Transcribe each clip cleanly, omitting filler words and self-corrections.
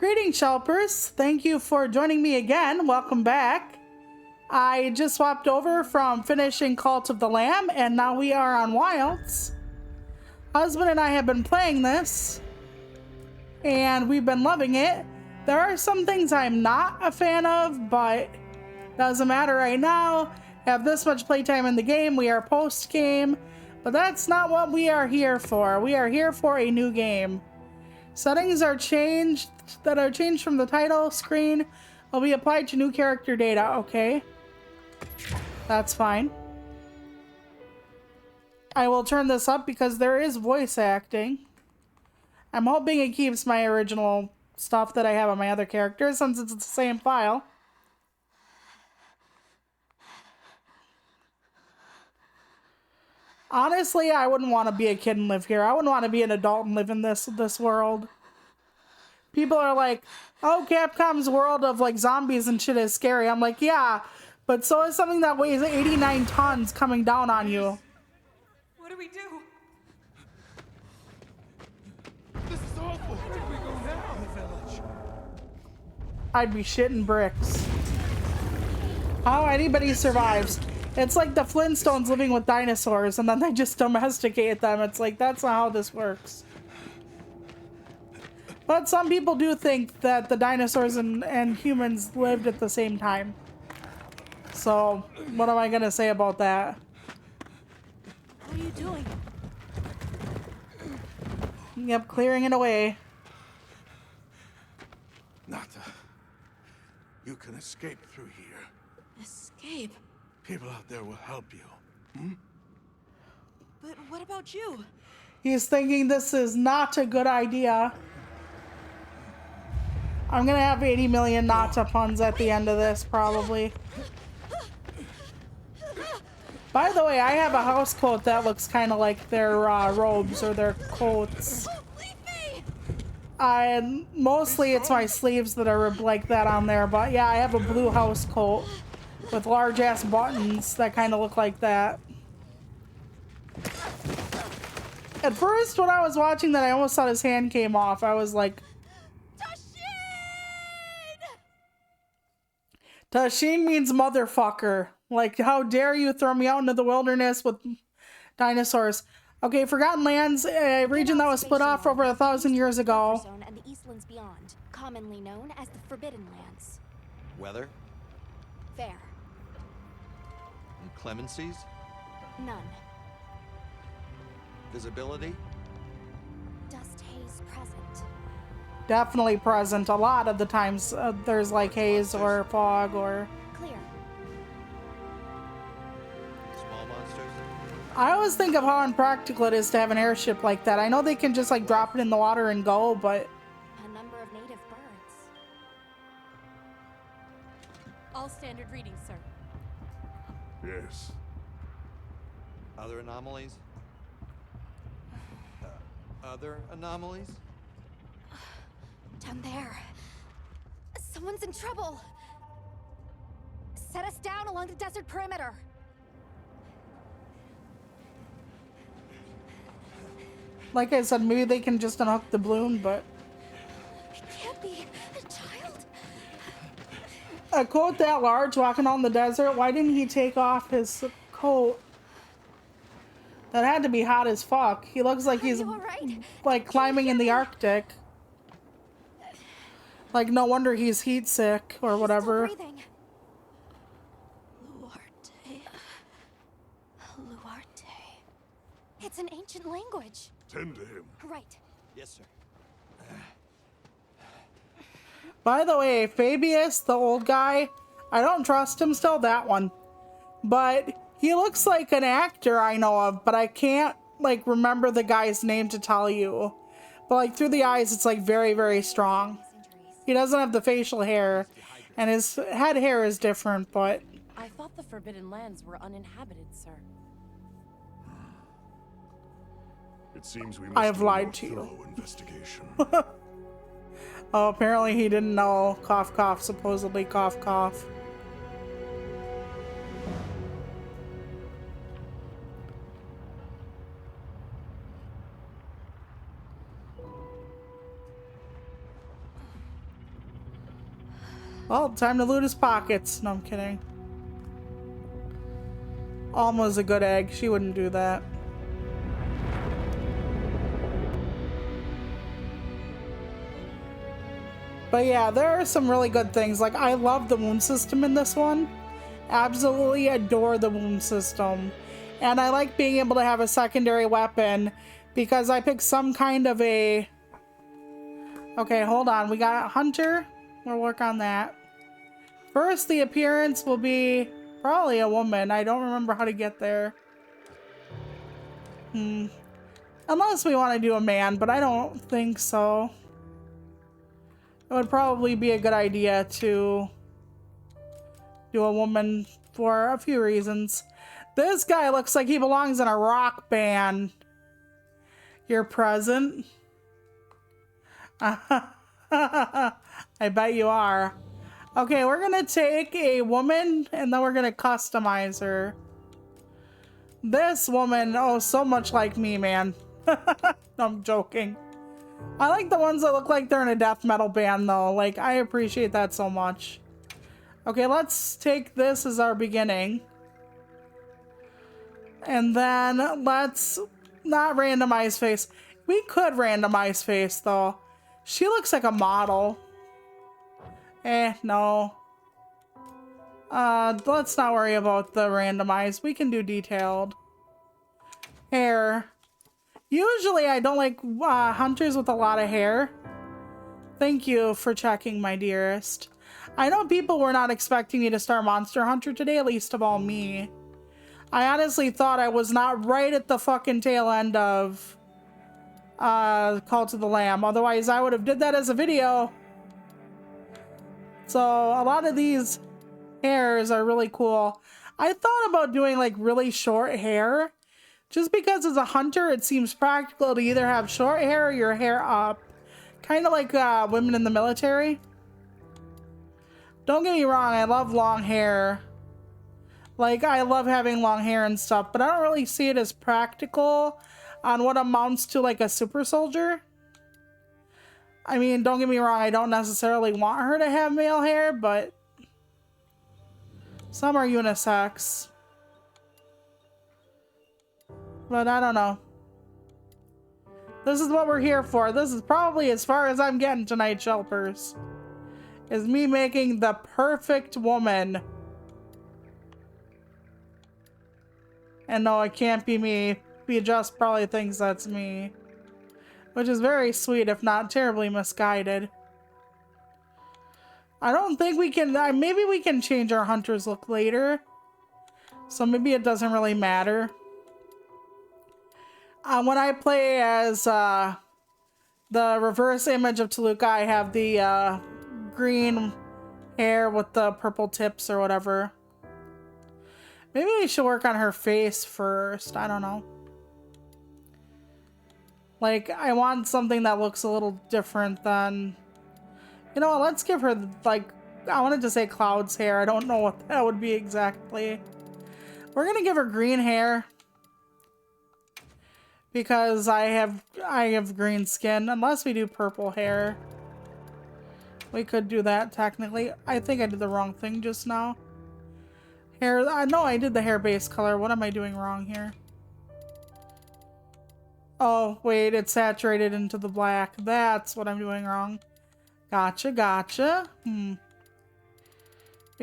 Greetings, Shelpers. Thank you for joining me again. Welcome back. I just swapped over from finishing Cult of the Lamb, and now we are on Wilds. Husband and I have been playing this, and we've been loving it. There are some things I'm not a fan of, but doesn't matter right now. Have this much playtime in the game. We are post-game, but that's not what we are here for. We are here for a new game. Settings are changed from the title screen will be applied to new character data. Okay, that's fine. I will turn this up because there is voice acting. I'm hoping it keeps my original stuff that I have on my other characters since it's the same file. Honestly, I wouldn't want to be a kid and live here. I wouldn't want to be an adult and live in this world. People are like, oh, Capcom's world of like zombies and shit is scary. I'm like, yeah, but so is something that weighs 89 tons coming down on you. What do we do? This is awful. Where do we go now? The village. I'd be shitting bricks. How anybody survives. It's like the Flintstones living with dinosaurs and then they just domesticate them. It's like, that's not how this works. But some people do think that the dinosaurs and humans lived at the same time. So, what am I gonna say about that? What are you doing? Yep, clearing it away. Nata, you can escape through here. Escape? People out there will help you. But what about you? He's thinking this is not a good idea. I'm gonna have 80 million Nata puns at the end of this, probably. By the way, I have a house coat that looks kind of like their robes or their coats. Leave me! And mostly it's my sleeves that are like that on there, but yeah, I have a blue house coat with large ass buttons that kind of look like that. At first, when I was watching that, I almost thought his hand came off. I was like, Tashin means motherfucker. Like, how dare you throw me out into the wilderness with dinosaurs? Okay, Forgotten Lands, a region that was split off over 1,000 years ago. Zone and the Eastlands beyond, commonly known as the Forbidden Lands. Weather? Fair. Inclemencies? None. Visibility? Dust haze present. Definitely present. A lot of the times there's like haze or fog or... Clear. Small monsters? I always think of how impractical it is to have an airship like that. I know they can just like drop it in the water and go, but... A number of native birds. All standard readings, sir. Yes. Other anomalies? Other anomalies? Down there. Someone's in trouble. Set us down along the desert perimeter. Like I said, maybe they can just unhook the balloon, but... It can't be a child. A coat that large walking on the desert, why didn't he take off his coat? That had to be hot as fuck. He looks like he's You all right? like climbing in the Arctic. Like, no wonder he's heat sick or whatever. Still breathing. Luarte. Luarte. It's an ancient language. Tend to him. Right. Yes, sir. By the way, Fabius, the old guy, I don't trust him still, that one. But he looks like an actor I know of, but I can't, like, remember the guy's name to tell you. But, like, through the eyes, it's, like, very, very strong. He doesn't have the facial hair, and his head hair is different, but... I thought the Forbidden Lands were uninhabited, sir. It seems we must I have do a lied more to you. thorough investigation. Oh, apparently he didn't know. Cough, cough, supposedly cough, cough. Well, time to loot his pockets. No, I'm kidding. Alma's a good egg. She wouldn't do that. But yeah, there are some really good things. Like, I love the wound system in this one. Absolutely adore the wound system. And I like being able to have a secondary weapon because I picked some kind of a... Okay, hold on. We got Hunter. We'll work on that. First, the appearance will be probably a woman. I don't remember how to get there. Unless we want to do a man, but I don't think so. It would probably be a good idea to do a woman for a few reasons. This guy looks like he belongs in a rock band. You're present? I bet you are. Okay, we're gonna take a woman and then we're gonna customize her. This woman, oh, so much like me, man. I'm joking. I like the ones that look like they're in a death metal band, though. Like, I appreciate that so much. Okay, let's take this as our beginning. And then let's not randomize face. We could randomize face, though. She looks like a model. No. Let's not worry about the randomized. We can do detailed. Hair. Usually I don't like hunters with a lot of hair. Thank you for checking, my dearest. I know people were not expecting me to start Monster Hunter today, least of all me. I honestly thought I was not right at the fucking tail end of Cult of the Lamb. Otherwise, I would have did that as a video. So a lot of these hairs are really cool. I thought about doing like really short hair. Just because as a hunter, it seems practical to either have short hair or your hair up. Kind of like women in the military. Don't get me wrong, I love long hair. Like, I love having long hair and stuff, but I don't really see it as practical on what amounts to like a super soldier. I mean, don't get me wrong, I don't necessarily want her to have male hair, but some are unisex. But I don't know. This is what we're here for. This is probably as far as I'm getting tonight, Shelpers. Is me making the perfect woman. And no, it can't be me. He just probably thinks that's me. Which is very sweet, if not terribly misguided. I don't think we can... maybe we can change our hunter's look later. So maybe it doesn't really matter. When I play as the reverse image of Toluca, I have the green hair with the purple tips or whatever. Maybe we should work on her face first. I don't know. Like, I want something that looks a little different than... You know what, let's give her, like... I wanted to say Cloud's hair. I don't know what that would be exactly. We're gonna give her green hair. Because I have green skin. Unless we do purple hair. We could do that, technically. I think I did the wrong thing just now. Hair... no, I did the hair base color. What am I doing wrong here? Oh, wait, it's saturated into the black. That's what I'm doing wrong. Gotcha, gotcha. We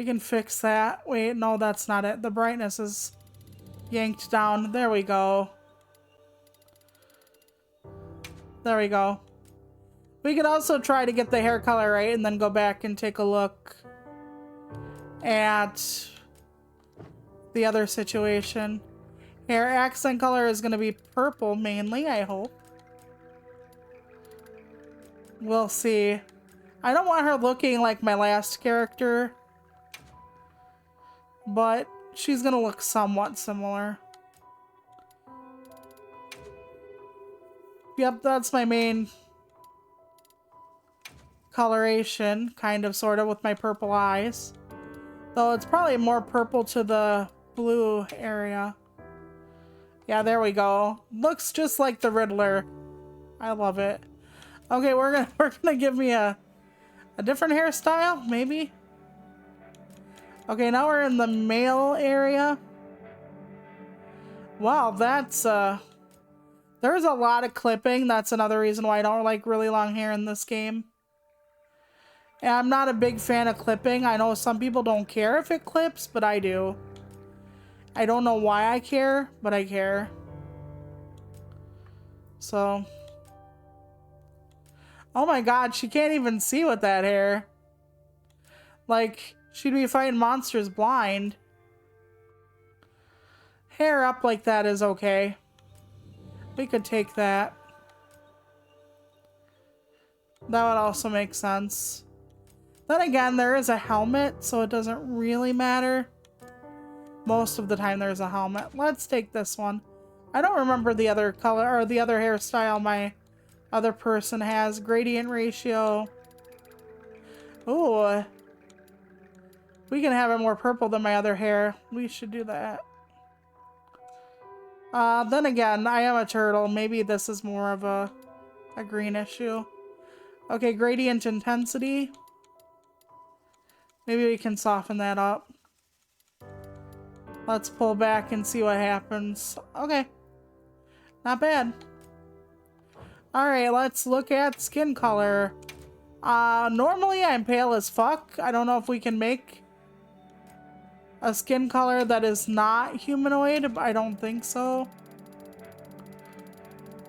can fix that. Wait, no, that's not it. The brightness is yanked down. There we go. There we go. We could also try to get the hair color right and then go back and take a look at the other situation. Hair accent color is going to be purple mainly, I hope. We'll see. I don't want her looking like my last character, but she's going to look somewhat similar. Yep, that's my main coloration, kind of, sort of, with my purple eyes. Though it's probably more purple to the blue area. Yeah, there we go. Looks just like the Riddler. I love it. Okay, we're gonna give me a different hairstyle, maybe. Okay, now we're in the male area. Wow, that's there's a lot of clipping. That's another reason why I don't like really long hair in this game. And I'm not a big fan of clipping. I know some people don't care if it clips, but I do. I don't know why I care, but I care. So. Oh my god, she can't even see with that hair. Like, she'd be fighting monsters blind. Hair up like that is okay. We could take that. That would also make sense. Then again, there is a helmet, so it doesn't really matter. Most of the time there's a helmet. Let's take this one. I don't remember the other color or the other hairstyle my other person has. Gradient ratio. Ooh. We can have it more purple than my other hair. We should do that. Then again, I am a turtle. Maybe this is more of a green issue. Okay, gradient intensity. Maybe we can soften that up. Let's pull back and see what happens. Okay. Not bad. Alright, let's look at skin color. Normally I'm pale as fuck. I don't know if we can make a skin color that is not humanoid. I don't think so.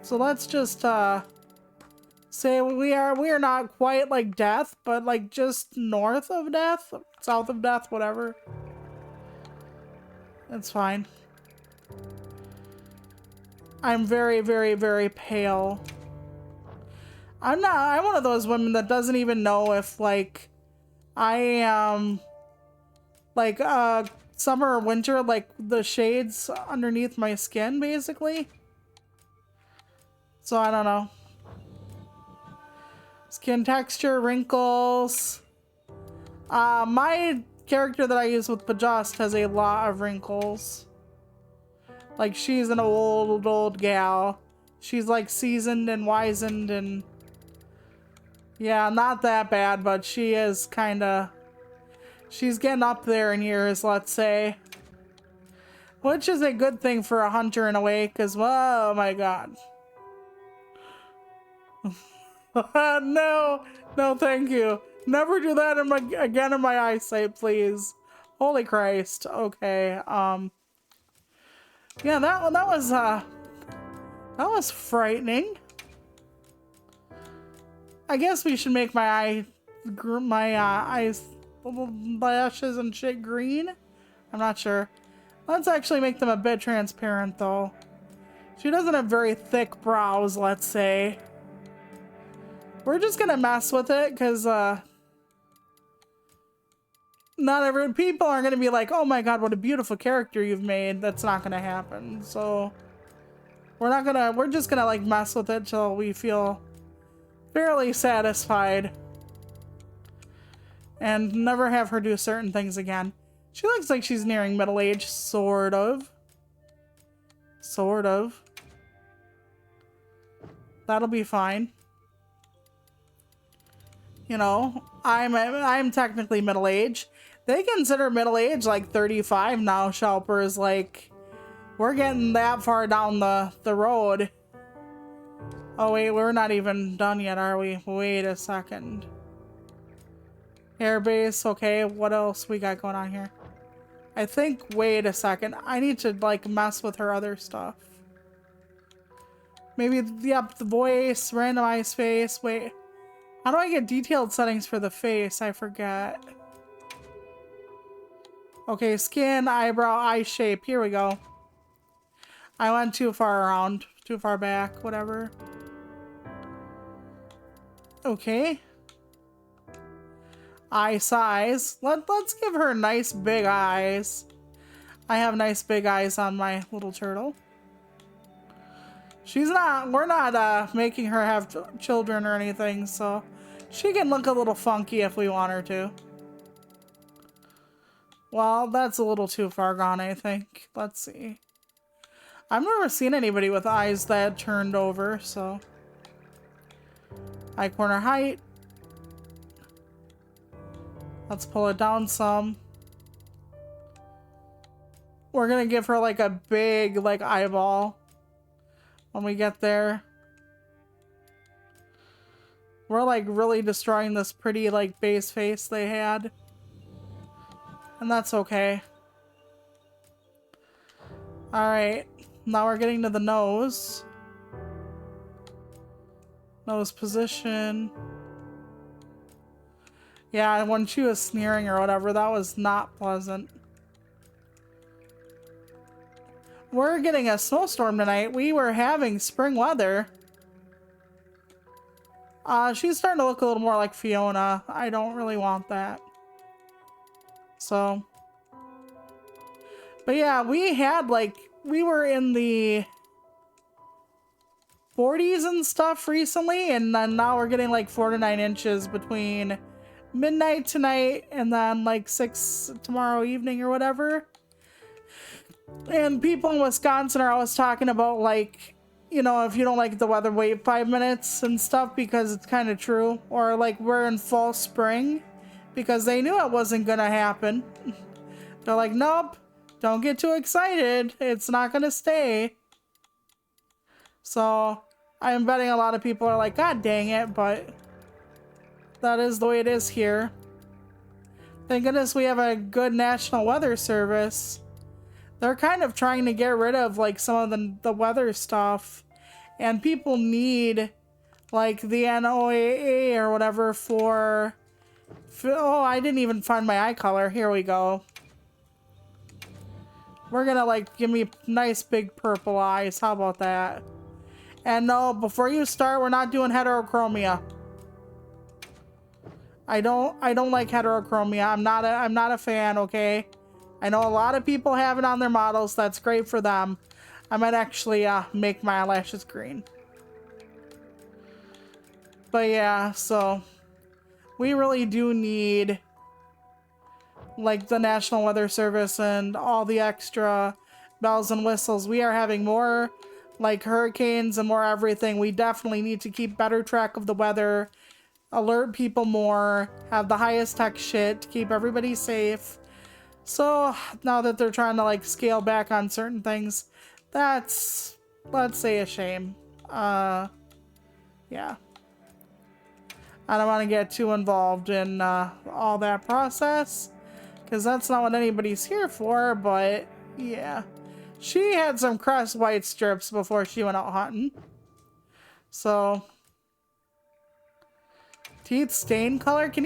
So let's just say we are not quite like death, but like just north of death, south of death, whatever. That's fine. I'm very, very, very pale. I'm one of those women that doesn't even know if like I am like summer or winter, like the shades underneath my skin basically. So I don't know. Skin texture, wrinkles. My character that I use with Bajust has a lot of wrinkles. Like she's an old gal. She's like seasoned and wizened and yeah, not that bad, but she is kinda, she's getting up there in years, let's say. Which is a good thing for a hunter in a way, because, oh my god. No, thank you. Never do that again in my eyesight, please. Holy Christ. Okay, yeah, that was frightening. I guess we should make my eyes, lashes and shit green. I'm not sure. Let's actually make them a bit transparent though. She doesn't have very thick brows, let's say. We're just gonna mess with it because not every people are gonna be like, oh my god, what a beautiful character you've made. That's not gonna happen. So we're just gonna like mess with it till we feel fairly satisfied and never have her do certain things again. She looks like she's nearing middle age, sort of. That'll be fine. You know, I'm technically middle age. They consider middle age like 35 now, Shelpers. Like, we're getting that far down the road. Oh wait, we're not even done yet, are we? Wait a second. Airbase, okay, what else we got going on here? I think, wait a second, I need to like mess with her other stuff. Maybe, yep, the voice, randomized face, wait. How do I get detailed settings for the face? I forget. Okay, skin, eyebrow, eye shape, here we go. I went too far around, too far back, whatever. Okay. Eye size. Let's give her nice big eyes. I have nice big eyes on my little turtle. We're not making her have children or anything, so she can look a little funky if we want her to. Well, that's a little too far gone, I think. Let's see. I've never seen anybody with eyes that turned over, so. Eye corner height. Let's pull it down some. We're gonna give her like a big like eyeball when we get there. We're like really destroying this pretty like base face they had. And that's okay. Alright, now we're getting to the nose. Nose position. Yeah, when she was sneering or whatever, that was not pleasant. We're getting a snowstorm tonight. We were having spring weather. She's starting to look a little more like Fiona. I don't really want that. So. But yeah, we had like, we were in the 40s and stuff recently, and then now we're getting like 4 to 9 inches between midnight tonight and then like 6 tomorrow evening or whatever. And people in Wisconsin are always talking about like, you know, if you don't like the weather, wait 5 minutes and stuff, because it's kind of true. Or like we're in fall spring, because they knew it wasn't gonna happen. They're like, nope, don't get too excited, it's not gonna stay. So I'm betting a lot of people are like, God dang it, but that is the way it is here. Thank goodness we have a good National Weather Service. They're kind of trying to get rid of like some of the weather stuff, and people need like the NOAA or whatever for oh, I didn't even find my eye color. Here we go. We're gonna like give me nice big purple eyes. How about that? And no, before you start, we're not doing heterochromia. I don't like heterochromia. I'm not a fan, okay? I know a lot of people have it on their models. That's great for them. I might actually make my eyelashes green. But yeah, so we really do need like the National Weather Service and all the extra bells and whistles. We are having more like hurricanes and more everything. We definitely need to keep better track of the weather, alert people more, have the highest tech shit to keep everybody safe. So now that they're trying to like scale back on certain things, that's, let's say, a shame. Yeah. I don't want to get too involved in all that process, because that's not what anybody's here for, but yeah. She had some crust white strips before she went out hunting. So. Teeth stain color? Can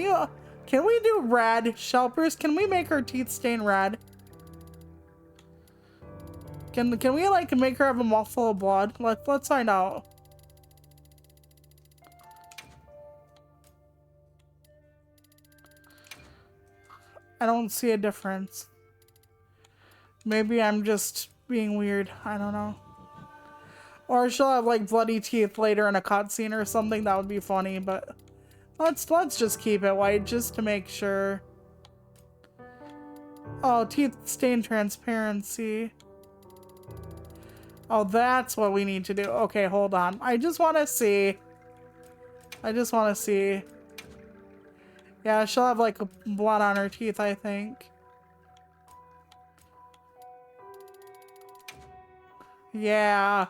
we do red? Shelpers, can we make her teeth stain red? Can we like make her have a mouth full of blood? Let's find out. I don't see a difference. Maybe I'm just being weird. I don't know. Or she'll have like bloody teeth later in a cutscene or something. That would be funny, but let's just keep it white just to make sure. Oh, teeth stain transparency. Oh, that's what we need to do. Okay, hold on. I just want to see. Yeah, she'll have like blood on her teeth, I think. Yeah.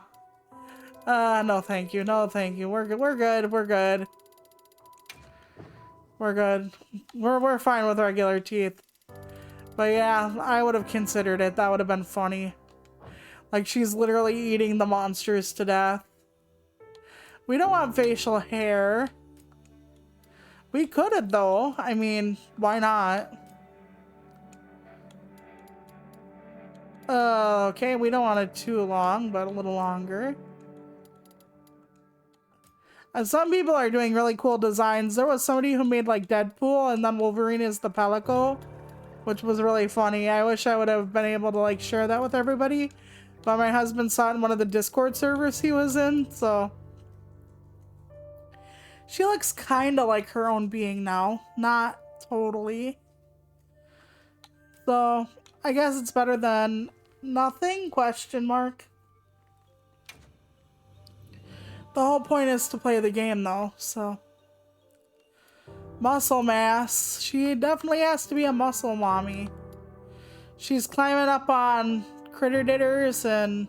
No thank you. No thank you. We're good. We're good. We're good. We're good. We're fine with regular teeth. But yeah, I would have considered it. That would have been funny. Like she's literally eating the monsters to death. We don't want facial hair. We could have though. I mean, why not? Okay, we don't want it too long, but a little longer. And some people are doing really cool designs. There was somebody who made like Deadpool and then Wolverine is the Pelico, which was really funny. I wish I would have been able to like share that with everybody, but my husband saw it in one of the Discord servers he was in, so. She looks kind of like her own being now. Not totally. So, I guess it's better than nothing? Question mark. The whole point is to play the game though, so. Muscle mass. She definitely has to be a muscle mommy. She's climbing up on critter ditters, and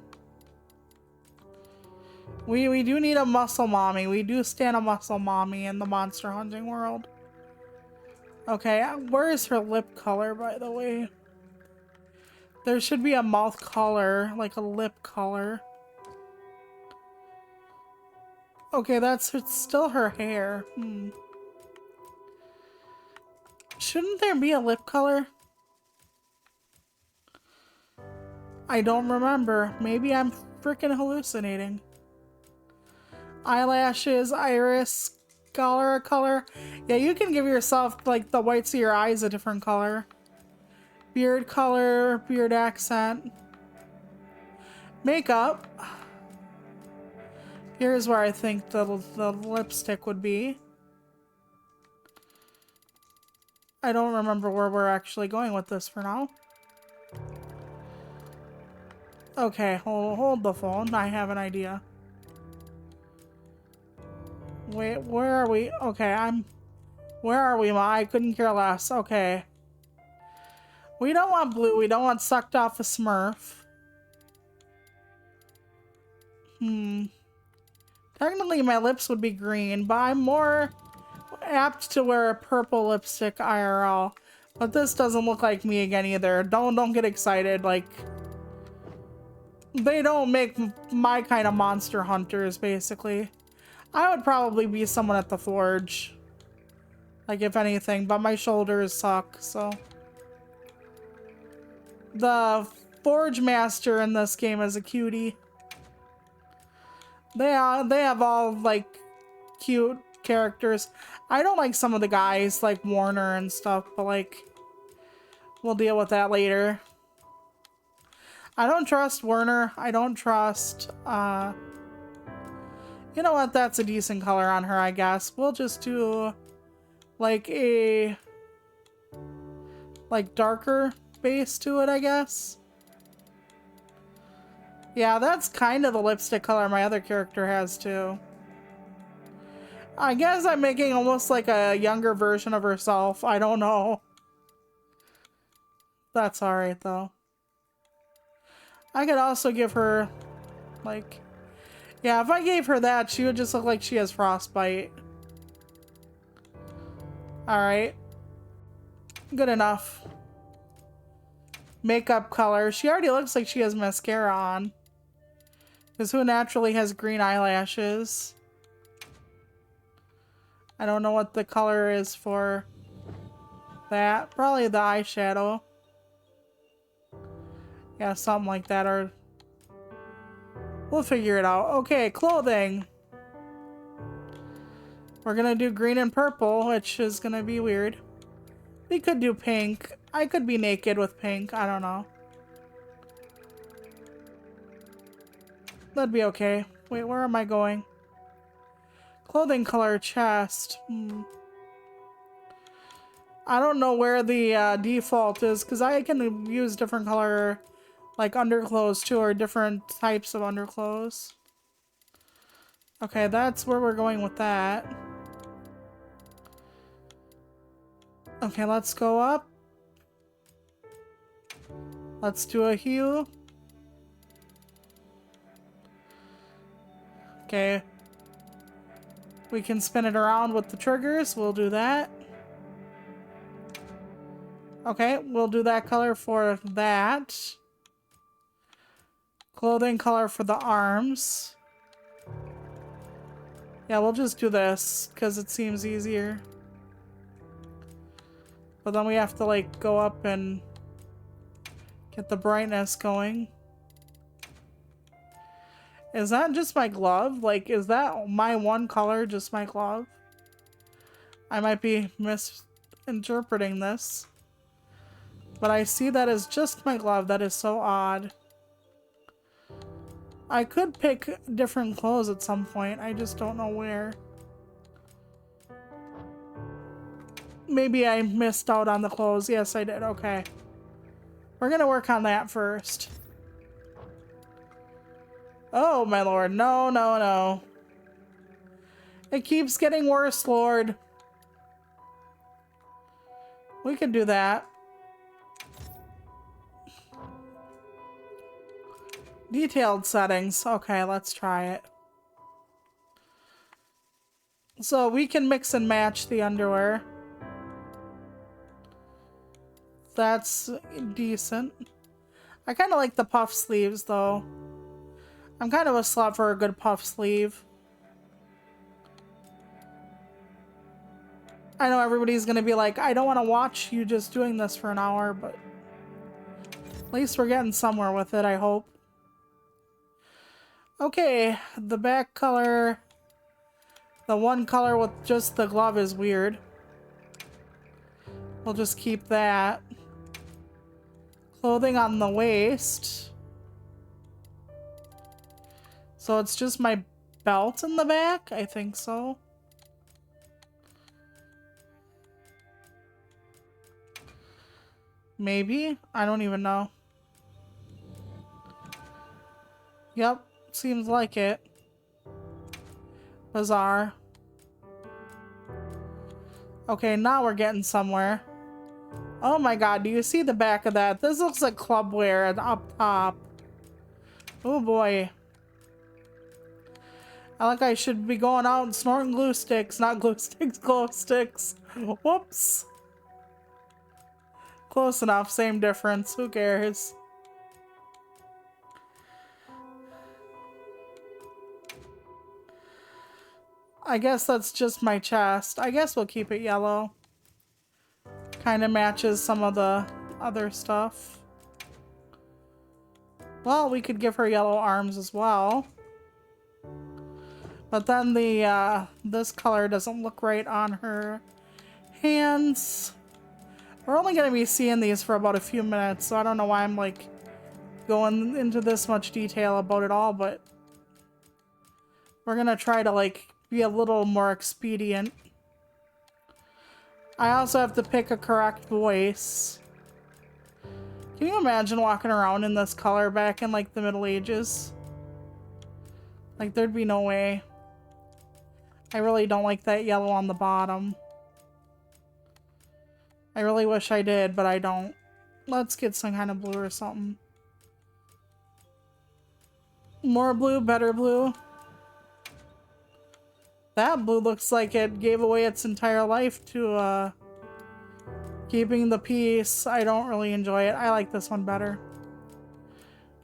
we do need a muscle mommy. We do stand a muscle mommy in the monster hunting world. Okay, where is her lip color, by the way? There should be a mouth color, like a lip color. Okay, it's still her hair. Shouldn't there be a lip color? I don't remember. Maybe I'm freaking hallucinating. Eyelashes, iris, color. Yeah, you can give yourself, like, the whites of your eyes a different color. Beard color, beard accent. Makeup. Here's where I think the lipstick would be. I don't remember where we're actually going with this for now. Okay, hold the phone. I have an idea. Wait, where are we? Okay, where are we, Ma? I couldn't care less. Okay. We don't want blue. We don't want sucked off a Smurf. Technically, my lips would be green, but I'm more apt to wear a purple lipstick IRL. But this doesn't look like me again either. Don't get excited. Like, they don't make my kind of monster hunters, basically. I would probably be someone at the forge. Like, if anything, but my shoulders suck, so. The forge master in this game is a cutie. They have all, like, cute characters. I don't like some of the guys, like Warner and stuff, but, like, we'll deal with that later. I don't trust Werner. I don't trust, you know what? That's a decent color on her, I guess. We'll just do, like, a, like, darker base to it, I guess. Yeah, that's kind of the lipstick color my other character has, too. I guess I'm making almost like a younger version of herself. I don't know. That's alright, though. I could also give her, like... Yeah, if I gave her that, she would just look like she has frostbite. Alright. Good enough. Makeup color. She already looks like she has mascara on. Because who naturally has green eyelashes? I don't know what the color is for that. Probably the eyeshadow. Yeah, something like that, or we'll figure it out. Okay, clothing. We're gonna do green and purple, which is gonna be weird. We could do pink. I could be naked with pink. I don't know. That'd be okay. Wait, where am I going? Clothing color, chest. I don't know where the default is, because I can use different color, like, underclothes too, or different types of underclothes. Okay, that's where we're going with that. Okay, let's go up. Let's do a hue. Okay. We can spin it around with the triggers. We'll do that. Okay, we'll do that color for that. Clothing color for the arms. Yeah, we'll just do this because it seems easier. But then we have to, like, go up and get the brightness going. Is that just my glove? Like, is that my one color, just my glove? I might be misinterpreting this. But I see that as just my glove. That is so odd. I could pick different clothes at some point. I just don't know where. Maybe I missed out on the clothes. Yes, I did. Okay. We're gonna work on that first. Oh, my lord. No, no, no. It keeps getting worse, Lord. We can do that. Detailed settings. Okay, let's try it. So we can mix and match the underwear. That's decent. I kind of like the puff sleeves though. I'm kind of a slut for a good puff sleeve. I know everybody's gonna be like, I don't want to watch you just doing this for an hour, but at least we're getting somewhere with it, I hope. Okay, the back color, the one color with just the glove is weird. We'll just keep that. Clothing on the waist. So it's just my belt in the back? I think so. Maybe? I don't even know. Yep, seems like it. Bizarre. Okay, now we're getting somewhere. Oh my god, do you see the back of that? This looks like club wear up top. Oh boy. I like I should be going out and snorting glue sticks, not glue sticks, glow sticks. Whoops. Close enough, same difference. Who cares? I guess that's just my chest. I guess we'll keep it yellow. Kind of matches some of the other stuff. Well, we could give her yellow arms as well. But then the this color doesn't look right on her hands. We're only going to be seeing these for about a few minutes, so I don't know why I'm like going into this much detail about it all, but we're going to try to like be a little more expedient. I also have to pick a correct voice. Can you imagine walking around in this color back in like the Middle Ages? Like there'd be no way. I really don't like that yellow on the bottom. I really wish I did, but I don't. Let's get some kind of blue or something. More blue, better blue. That blue looks like it gave away its entire life to keeping the peace. I don't really enjoy it. I like this one better.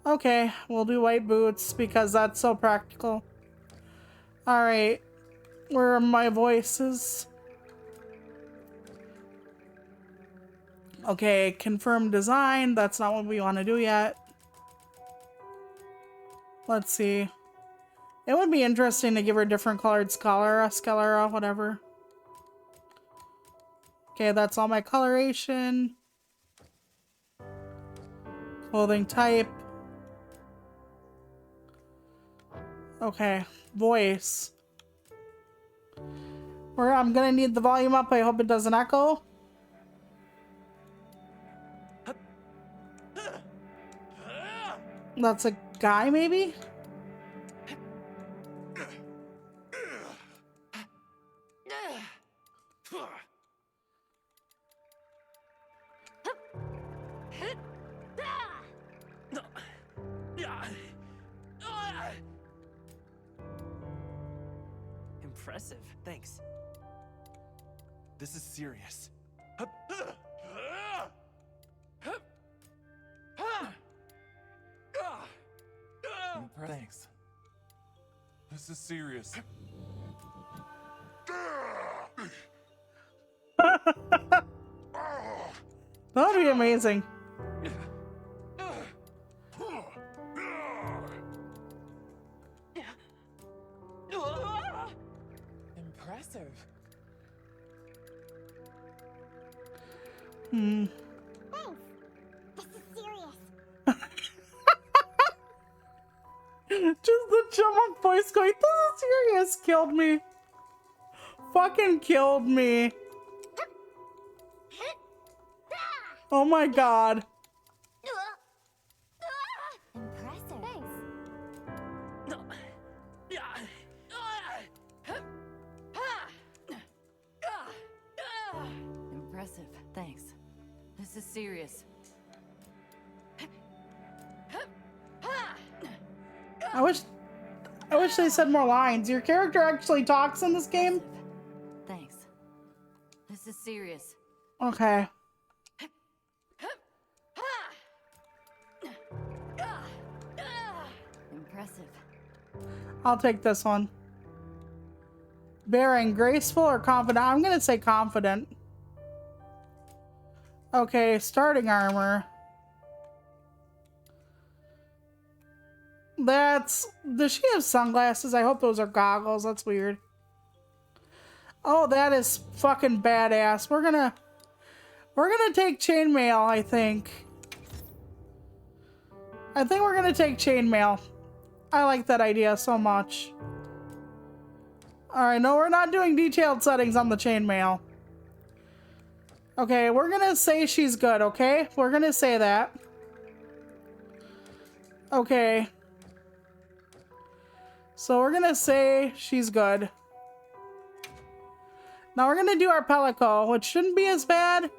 Okay, we'll do white boots because that's so practical. Alright, where are my voices? Okay, confirm design. That's not what we want to do yet. Let's see. It would be interesting to give her different colored scalera, whatever. Okay, that's all my coloration. Clothing type. Okay, voice. I'm gonna need the volume up. I hope it doesn't echo. That's a guy, maybe? Impressive. Thanks. This is serious. Thanks. This is serious. That would be amazing. Impressive. Hmm. Thanks. This is serious. Just the chipmunk voice going, this is serious, killed me. Fucking killed me. Oh my god. Impressive. Thanks. Impressive. Thanks. This is serious. I wish they said more lines. Your character actually talks in this game? Thanks. This is serious. Okay. Impressive. I'll take this one. Bearing, graceful or confident? I'm gonna say confident. Okay, starting armor. Does she have sunglasses? I hope those are goggles. That's weird. Oh, that is fucking badass. We're gonna take chainmail, I think. I think we're gonna take chainmail. I like that idea so much. Alright, no, we're not doing detailed settings on the chainmail. Okay, we're gonna say she's good, okay? We're gonna say that. Okay. So we're gonna say she's good. Now we're gonna do our Pelico, which shouldn't be as bad.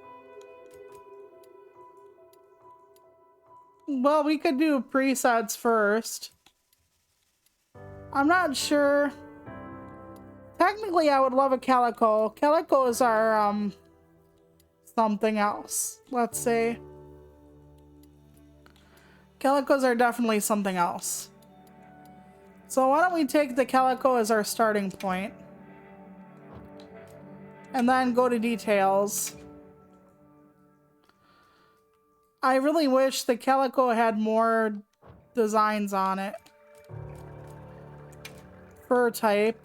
Well, we could do presets first. I'm not sure. Technically, I would love a Calico. Calico is our, something else, let's say. Calicos are definitely something else. So why don't we take the Calico as our starting point? And then go to details. I really wish the Calico had more designs on it. Fur type.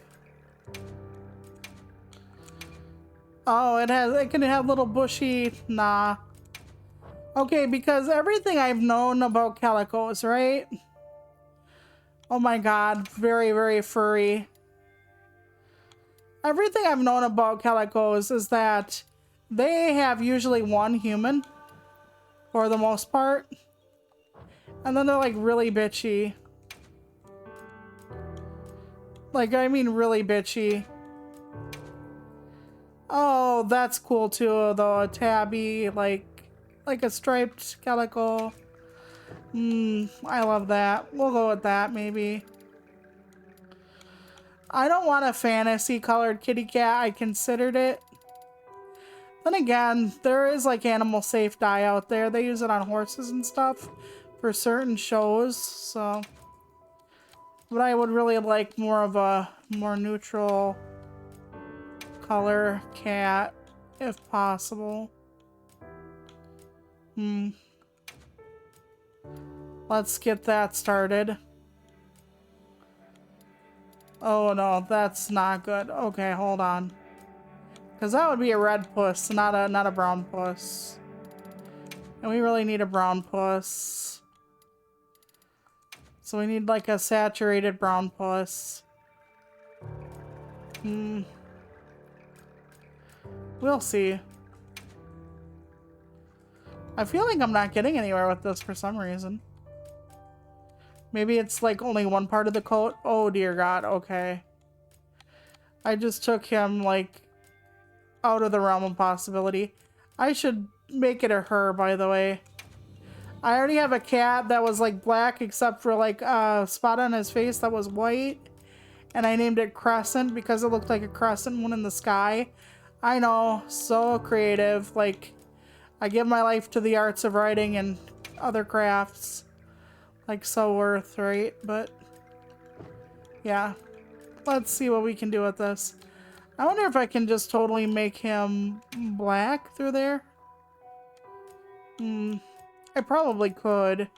Oh, it can have little bushy, nah. Okay, because everything I've known about calicos, right? Oh my god, very, very furry. Everything I've known about calicos is that they have usually one human, for the most part. And then they're like really bitchy. Like, I mean really bitchy. Oh, that's cool too, though. A tabby, like a striped calico. I love that. We'll go with that, maybe. I don't want a fantasy colored kitty cat. I considered it. Then again, there is like animal safe dye out there. They use it on horses and stuff for certain shows, so. But I would really like more of a more neutral color cat, if possible. Let's get that started. Oh no, that's not good. Okay, hold on. Because that would be a red puss, not a brown puss. And we really need a brown puss. So we need like a saturated brown puss. We'll see. I feel like I'm not getting anywhere with this for some reason. Maybe it's like only one part of the coat. Oh dear god, okay. I just took him like out of the realm of possibility. I should make it a her, by the way. I already have a cat that was like black except for like a spot on his face that was white. And I named it Crescent because it looked like a crescent moon in the sky. I know, so creative. Like, I give my life to the arts of writing and other crafts. Like, so worth, right? But, yeah. Let's see what we can do with this. I wonder if I can just totally make him black through there. I probably could.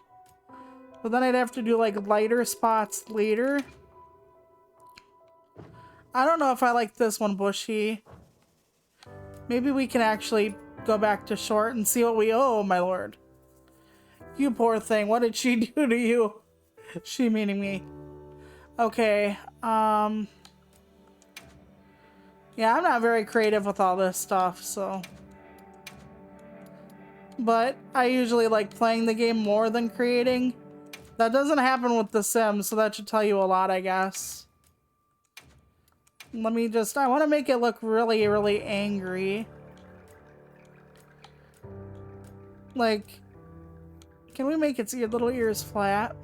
But then I'd have to do, like, lighter spots later. I don't know if I like this one bushy. Maybe we can actually go back to short and see what we... Oh, my lord. You poor thing. What did she do to you? She meaning me. Okay. Yeah, I'm not very creative with all this stuff, so... But I usually like playing the game more than creating. That doesn't happen with The Sims, so that should tell you a lot, I guess. Let me just... I want to make it look really, really angry. Like... Can we make its little ears flat?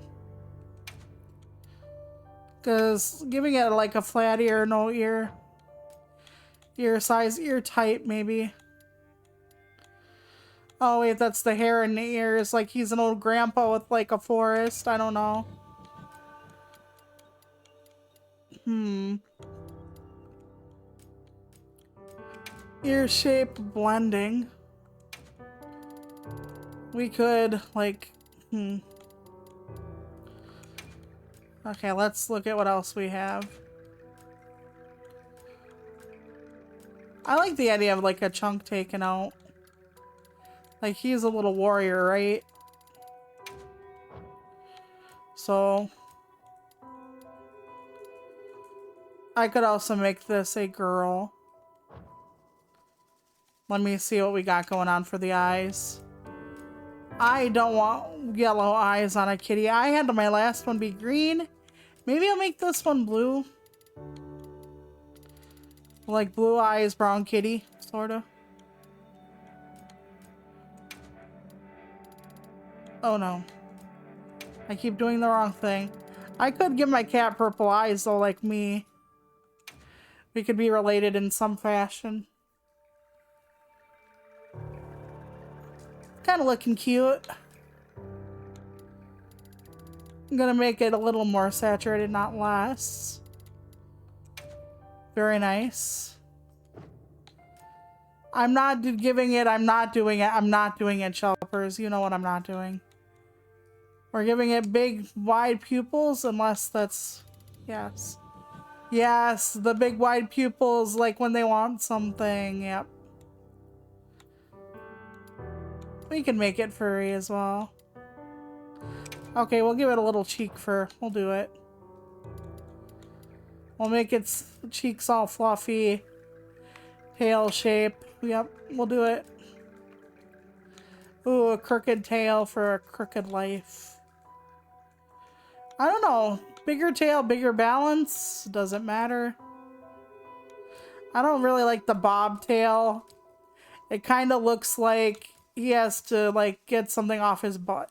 Because giving it like a flat ear, no ear. Ear size, ear type, maybe. Oh wait, that's the hair in the ears. Like he's an old grandpa with like a forest. I don't know. Ear shape blending. We could like, Okay, let's look at what else we have. I like the idea of like a chunk taken out. Like he's a little warrior, right? So I could also make this a girl. Let me see what we got going on for the eyes. I don't want yellow eyes on a kitty. I had my last one be green. Maybe I'll make this one blue. Like blue eyes, brown kitty, sorta. Oh no. I keep doing the wrong thing. I could give my cat purple eyes though, like me. We could be related in some fashion. Kind of looking cute. I'm gonna make it a little more saturated, not less. Very nice. I'm not giving it, I'm not doing it, I'm not doing it, Shelpers. You know what I'm not doing. We're giving it big, wide pupils, unless that's... Yes. Yes, the big, wide pupils, like when they want something, yep. We can make it furry as well. Okay, we'll give it a little cheek fur. We'll do it. We'll make its cheeks all fluffy. Tail shape. Yep, we'll do it. Ooh, a crooked tail for a crooked life. I don't know. Bigger tail, bigger balance. Doesn't matter. I don't really like the bobtail. It kind of looks like he has to like get something off his butt.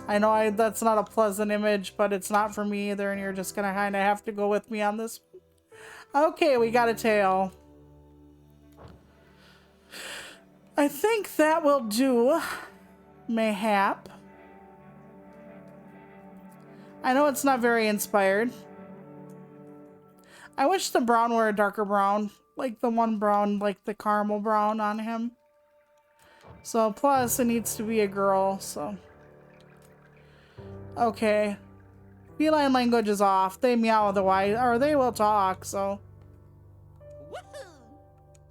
I know that's not a pleasant image, but it's not for me either, and you're just gonna kind of have to go with me on this. Okay, we got a tail. I think that will do. Mayhap. I know it's not very inspired. I wish the brown were a darker brown. Like the one brown, like the caramel brown on him. So, plus it needs to be a girl, so. Okay. Feline language is off. They meow otherwise, or they will talk, so. Woohoo!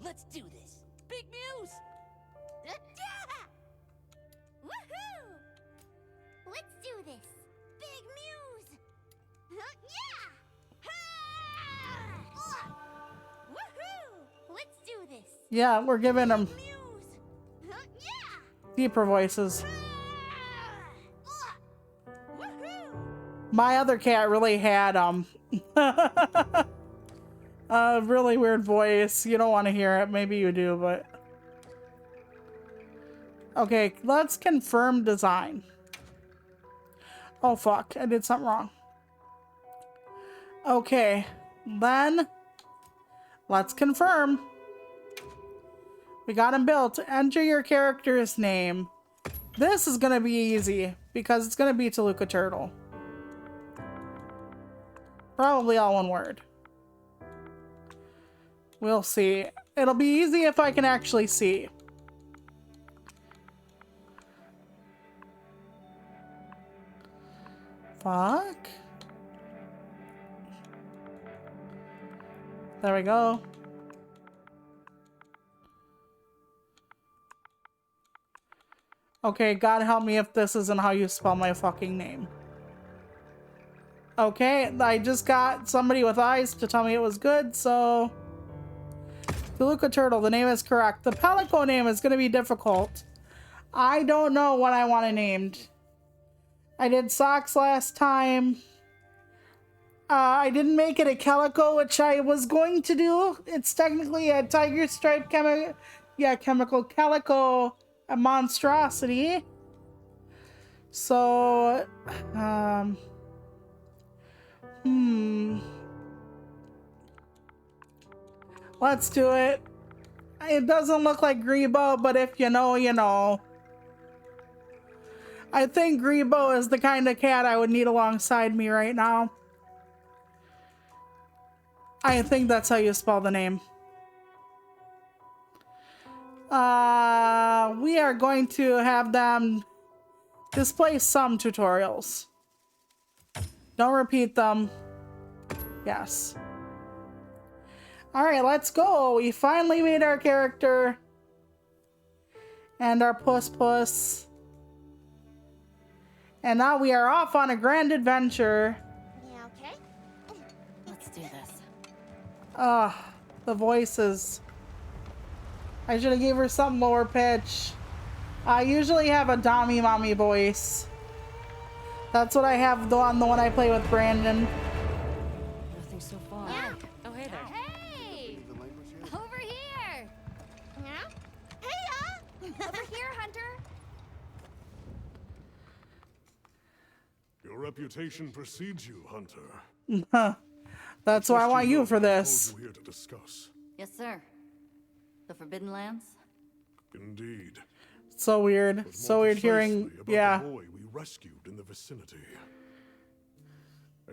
Let's do this. Big Muse! Woohoo! Let's do this. Big Muse! Yeah! Woohoo! Let's do this. Yeah, we're giving them Muse! Yeah! deeper voices. Woohoo! My other cat really had a really weird voice. You don't want to hear it. Maybe you do, but okay, let's confirm design. Oh fuck, I did something wrong. Okay, then let's confirm. We got him built. Enter your character's name. This is gonna be easy because it's gonna be Toluca Turtle. Probably all one word. We'll see. It'll be easy if I can actually see. Fuck. There we go. Okay, God help me if this isn't how you spell my fucking name. Okay, I just got somebody with eyes to tell me it was good, so... Toluca Turtle, the name is correct. The Pelico name is going to be difficult. I don't know what I want it named. I did socks last time. I didn't make it a calico, which I was going to do. It's technically a tiger stripe chemical calico, a monstrosity. So, Let's do it. It doesn't look like Grebo, but if you know, you know. I think Grebo is the kind of cat I would need alongside me right now. I think that's how you spell the name. We are going to have them display some tutorials. Don't repeat them. Yes. Alright, let's go. We finally made our character. And our puss. And now we are off on a grand adventure. Yeah, okay. Let's do this. The voices. I should have gave her some lower pitch. I usually have a Dami mommy voice. That's what I have on the one I play with Brandon. Nothing so far. Yeah. Oh, hey there. Hey! Over here! Yeah? Hey, over here, Hunter! Your reputation precedes you, Hunter. That's why I want you for I this. called you here to discuss. Yes, sir. The Forbidden Lands? Indeed. So weird. But So more weird hearing, precisely about yeah. the boy we rescued in the vicinity.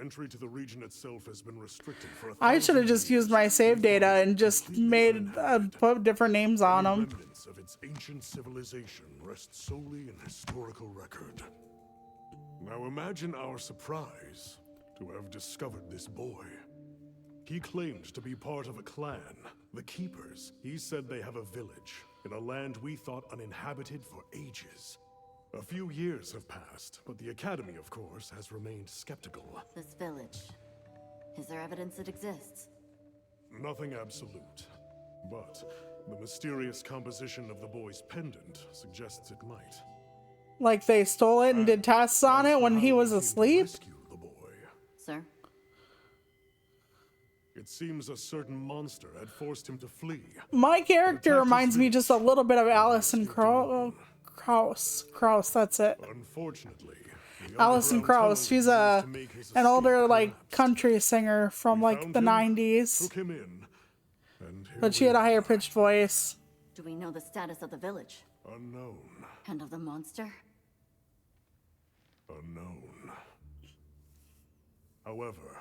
Entry to the region itself has been restricted for I should have 1,000 just years. used my save data and just Completely made uninhabited. put different names on Any them. remnants of its ancient civilization rest solely in historical record. Now imagine our surprise to have discovered this boy. He claimed to be part of a clan, the Keepers. He said they have a village in a land we thought uninhabited for ages. A few years have passed, but the Academy, of course, has remained skeptical. This village. Is there evidence it exists? Nothing absolute, but the mysterious composition of the boy's pendant suggests it might. Like they stole it and did tests on As it for when how he we was came to asleep? rescue the boy, Sir? it seems a certain monster had forced him to flee. My character Attacked reminds his me village just a little bit of Alison and escaped Krauss, that's it. Unfortunately, the Alison underground Krauss, tunnel she's used to make his an escape older like collapsed. country singer from We like found the him, 90s, Took him in, and here but she we had a higher are. pitched voice. Do we know the status of the village? Unknown. And of the monster? Unknown. However,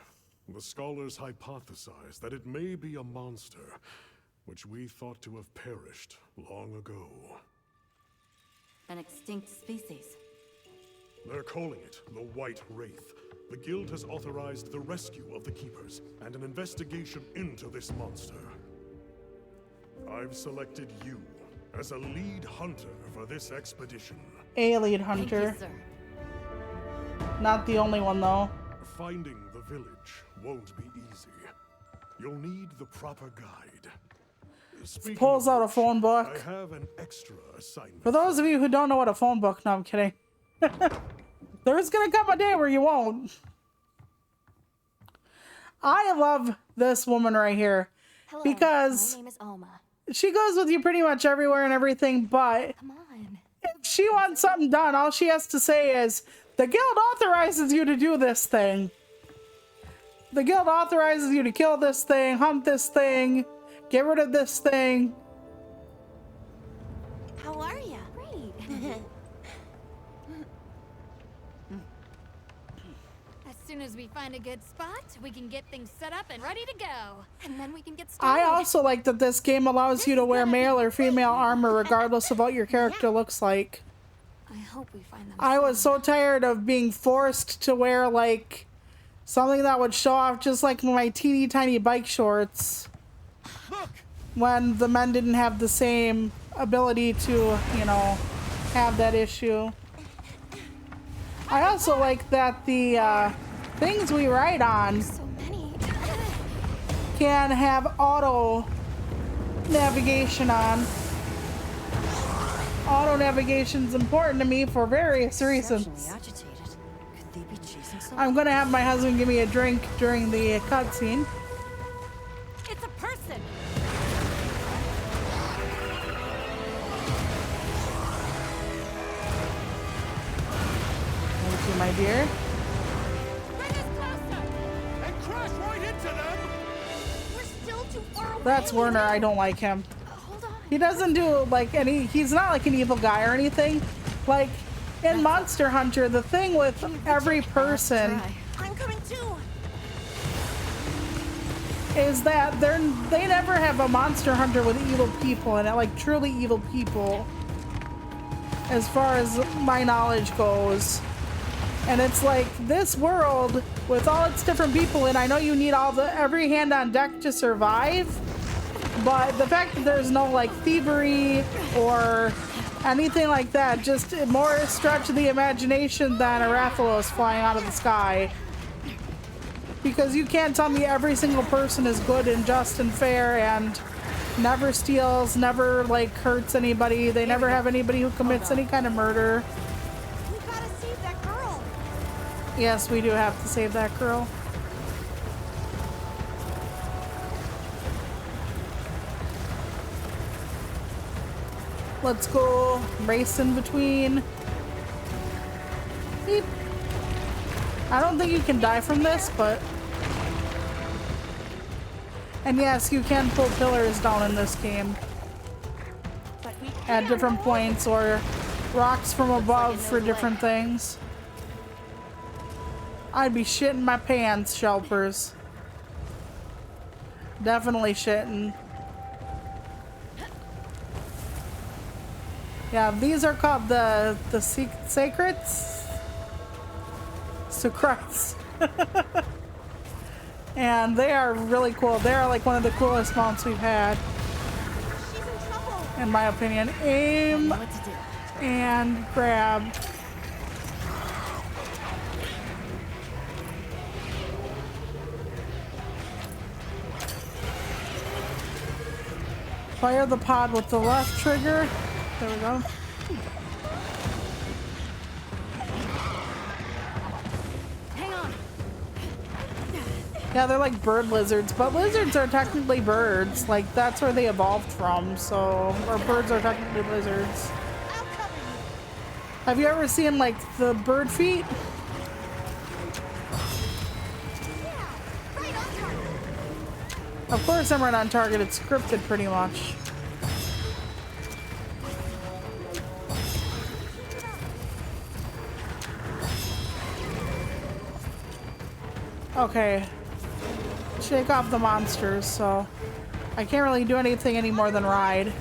the scholars hypothesize that it may be a monster, which we thought to have perished long ago. An extinct species. They're calling it the White Wraith. The Guild has authorized the rescue of the Keepers and an investigation into this monster. I've selected you as a lead hunter for this expedition. A lead Thank hunter, you, sir. not the only one though. Finding the village won't be easy. You'll need the proper guide. Speaking Pulls of out a which, phone book. I have an extra assignment. For those of you who don't know what a phone book, no, I'm kidding. There's gonna come a day where you won't. I love this woman right here Hello, because my name is Alma. she goes with you pretty much everywhere and everything, but Come on. if she wants something done, all she has to say is, the guild authorizes you to do this thing. The guild authorizes you to kill this thing, hunt this thing, get rid of this thing. How are ya? Great. As soon as we find a good spot, we can get things set up and ready to go. And then we can get started. I also like that this game allows you to wear male or female armor regardless of what your character looks like. I hope we find them. I was so tired of being forced to wear like something that would show off just like my teeny tiny bike shorts when the men didn't have the same ability to, you know, have that issue. I also like that the things we ride on So many. can have auto navigation on. Auto navigation's important to me for various reasons. Exceptionally agitated. Could they be chasing something? I'm gonna have my husband give me a drink during the cutscene. It's a person. Thank you, my dear. Bring us closer. That's Werner. I don't like him. Hold on. He doesn't do like he's not like an evil guy or anything. Like in Monster Hunter, the thing with every person I'm coming too. is that they never have a Monster Hunter with evil people in it, like truly evil people, as far as my knowledge goes. And it's like this world with all its different people, and I know you need every hand on deck to survive, but the fact that there's no like thievery or anything like that, just more stretch of the imagination than a Rathalos flying out of the sky. Because you can't tell me every single person is good and just and fair and never steals, never like hurts anybody. They never have anybody who commits any kind of murder. We gotta save that girl. Yes, we do have to save that girl. Let's go race in between. Beep. I don't think you can die from this, but... And yes, you can pull pillars down in this game at different points, or rocks from above for different things. I'd be shitting my pants, Shelpers. Definitely shitting. Yeah, these are called the Secrets. Secrets. And they are really cool. They are like one of the coolest mounts we've had, She's in trouble. in my opinion. Aim What to do? and grab. Fire the pod with the left trigger. There we go. Hang on. Yeah, they're like bird lizards, but lizards are technically birds. Like, that's where they evolved from, so... Or birds are technically lizards. I'll cover you. Have you ever seen, like, the bird feet? Yeah, right on target. Of course I'm right on target. It's scripted pretty much. Okay. Shake off the monsters, so I can't really do anything any more than ride.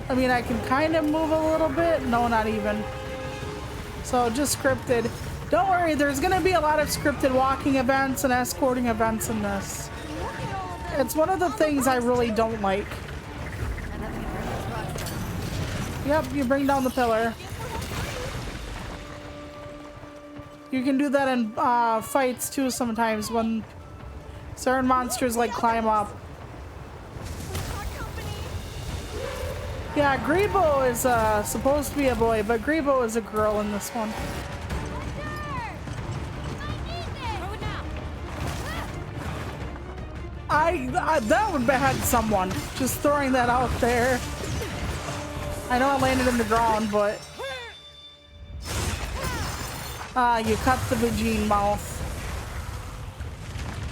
I mean, I can kind of move a little bit. No, not even. So just scripted. Don't worry, there's gonna be a lot of scripted walking events and escorting events in this. Look at all of them. It's one of the things I really don't like. And that we can burn those rocks down. Yep, you bring down the pillar. You can do that in fights too sometimes when certain monsters like climb up. We've got company. Yeah, Grebo is supposed to be a boy, but Grebo is a girl in this one. I that would have had someone. Just throwing that out there. I know I landed in the ground, but you cut the Vagine mouth.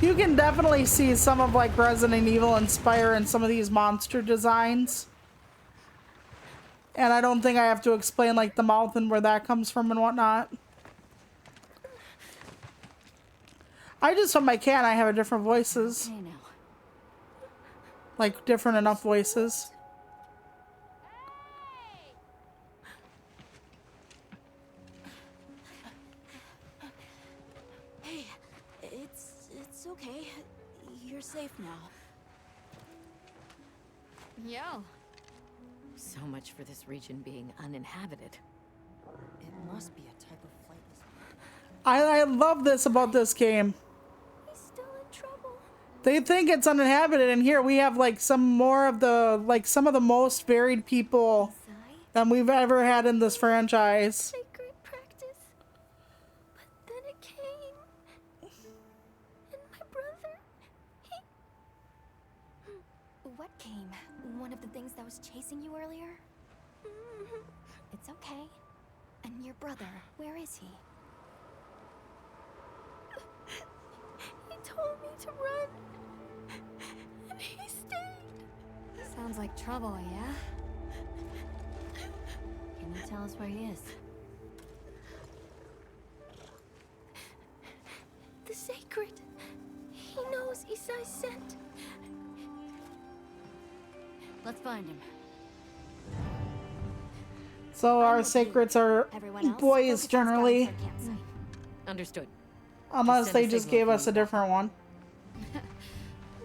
You can definitely see some of like Resident Evil inspire in some of these monster designs. And I don't think I have to explain like the mouth and where that comes from and whatnot. I just hope I can. I have different voices. Hey now. Like different enough voices. Hey, it's okay. You're safe now. Yo. So much for this region being uninhabited. It must be a type of flightless. I love this about this game. He's still in trouble. They think it's uninhabited, and here we have like some more of the some of the most varied people than we've ever had in this franchise. Sacred practice. But then it came. And my brother, What came? One of the things that was chasing you earlier? It's okay. And your brother, where is he? to run. And he stayed. Sounds like trouble, yeah? Can you tell us where he is? The Sacred. He knows Isai's scent. Let's find him. So our sacreds are Everyone else, boys focus on generally, scouting for campsite. Understood. unless send they a just signal gave if us you a different one.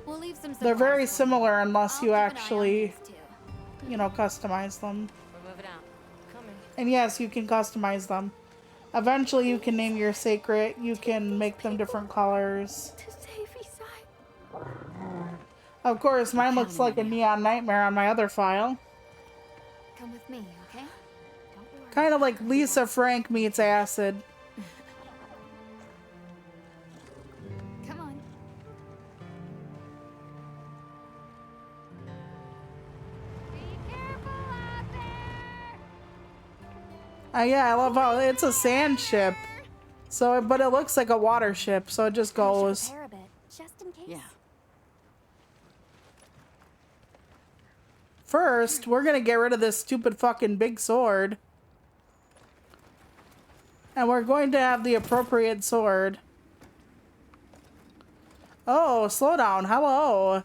We'll leave some They're very supplies for you. similar unless I'll you keep an eye on actually, these two. you know, customize them. We're moving out. Coming. And yes, you can customize them. Eventually you can name your sacred, you can make them different colors. To save Isai. Of course, mine looks like a neon nightmare on my other file. Come with me, okay? Don't worry. Kind of like Lisa Frank meets acid. Come on. Be careful out there! Yeah, I love how it's a sand ship. So, but it looks like a water ship, so it just We should goes. prepare a bit, just in case. Yeah. First, we're gonna get rid of this stupid fucking big sword. And we're going to have the appropriate sword. Oh, slow down. Hello.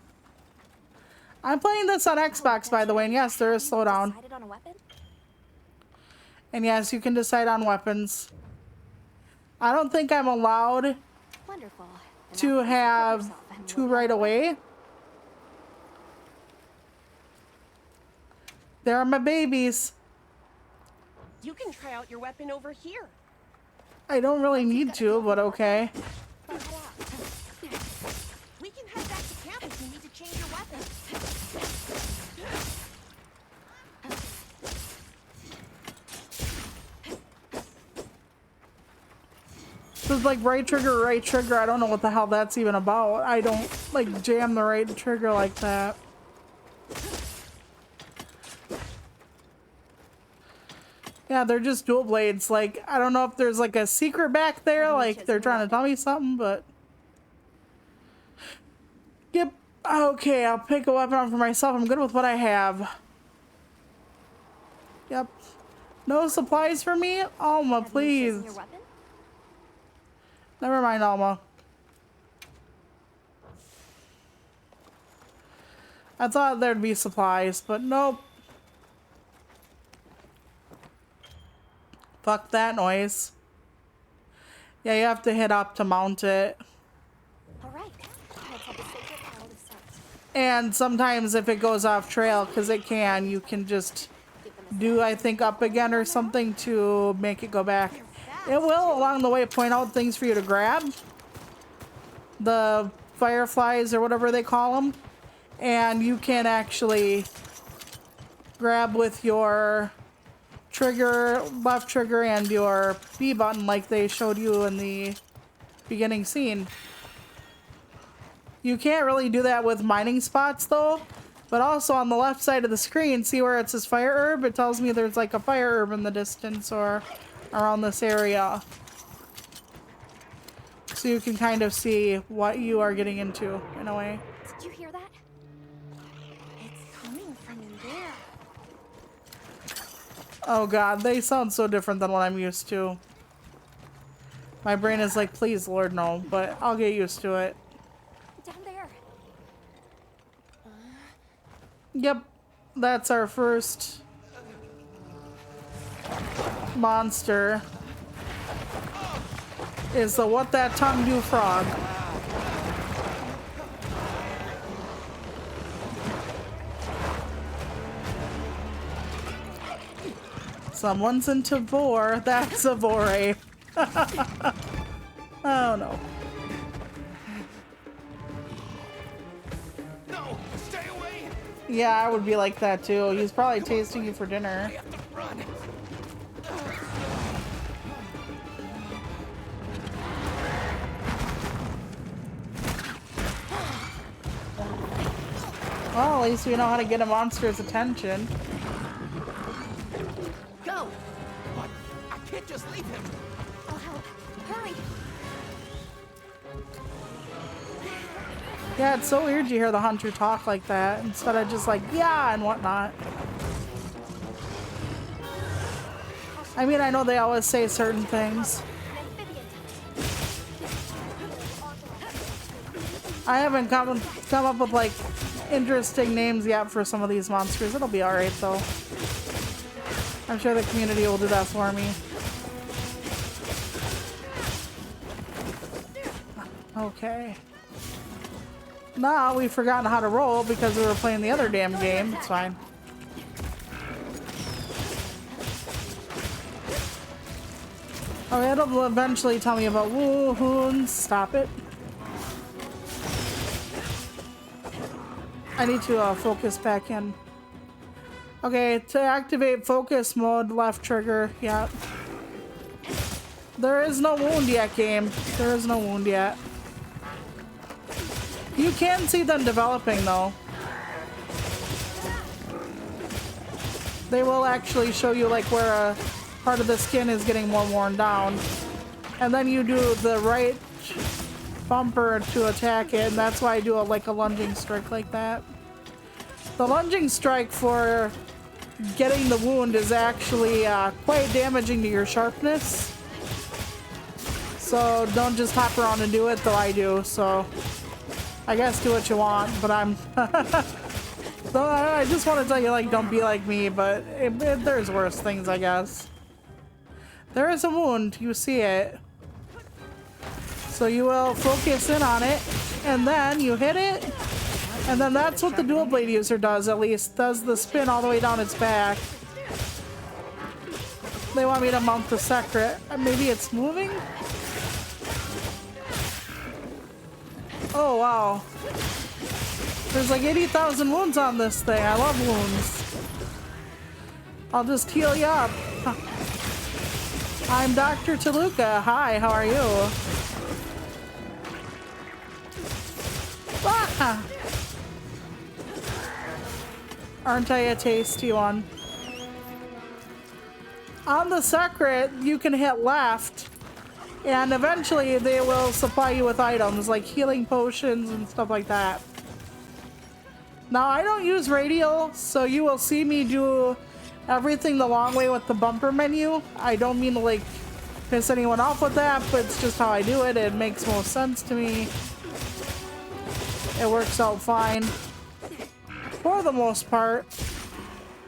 I'm playing this on Xbox, by the way, and yes, there is slowdown. Decided on a weapon? And yes, you can decide on weapons. I don't think I'm allowed Wonderful. Then to I'll equip have yourself and two we'll right away. There are my babies. You can try out your weapon over here. I don't really need to, but okay. But head out. We can head back to camp if you need to change your weapon. This is like right trigger, right trigger. I don't know what the hell that's even about. I don't like jam the right trigger like that. Yeah, they're just dual blades. Like, I don't know if there's like a secret back there, like they're trying to tell me something, but... Yep. Okay, I'll pick a weapon up for myself. I'm good with what I have. Yep. No supplies for me? Alma, Have you please. chosen your weapon? Never mind, Alma. I thought there'd be supplies, but nope. Fuck that noise. Yeah, you have to hit up to mount it. All right. Let's have a sacred pile of sight. And sometimes if it goes off trail, because it can, you can just do, I think, up again or something to make it go back. It will, along the way, point out things for you to grab. The fireflies or whatever they call them. And you can actually grab with your trigger, left trigger, and your B button like they showed you in the beginning scene. You can't really do that with mining spots though, but also on the left side of the screen, see where it says fire herb? It tells me there's like a fire herb in the distance or around this area. So you can kind of see what you are getting into in a way. Did you hear that? It's coming from in there. Oh god, they sound so different than what I'm used to. My brain is like, please Lord no, but I'll get used to it. Down there. Yep, that's our first monster. Is the what that tongue do frog. Someone's into Vor. That's a Vore. Oh no. No! Stay away! Yeah, I would be like that too. He's probably tasting you for dinner. We have to run! Well, at least we know how to get a monster's attention. Go! What? I can't just leave him! I'll help. Hurry. Yeah, it's so weird to hear the hunter talk like that instead of just like, yeah, and whatnot. I mean, I know they always say certain things. I haven't come up with like interesting names yet for some of these monsters. It'll be alright though. I'm sure the community will do that for me. Okay. Now we've forgotten how to roll because we were playing the other damn game. It's fine. Oh, it'll eventually tell me about wounds. Stop it. I need to focus back in. Okay, to activate focus mode, left trigger. Yeah. There is no wound yet, game. There is no wound yet. You can see them developing though. They will actually show you like where a part of the skin is getting more worn down. And then you do the right bumper to attack it, and that's why I do like a lunging strike like that. The lunging strike for getting the wound is actually quite damaging to your sharpness. So don't just hop around and do it, though I do, so I guess do what you want, but I'm so I just want to tell you, like, don't be like me, but there's worse things, I guess. There is a wound, you see it. So you will focus in on it, and then you hit it, and then that's what the dual blade user does, at least. Does the spin all the way down its back. They want me to mount the secret. Maybe it's moving? Oh, wow. There's like 80,000 wounds on this thing. I love wounds. I'll just heal you up. I'm Dr. Toluca. Hi, how are you? Ah! Aren't I a tasty one? On the secret, you can hit left, and eventually they will supply you with items like healing potions and stuff like that. Now, I don't use radial, so you will see me do everything the long way with the bumper menu. I don't mean to like piss anyone off with that, but it's just how I do it. It makes most sense to me. It works out fine for the most part.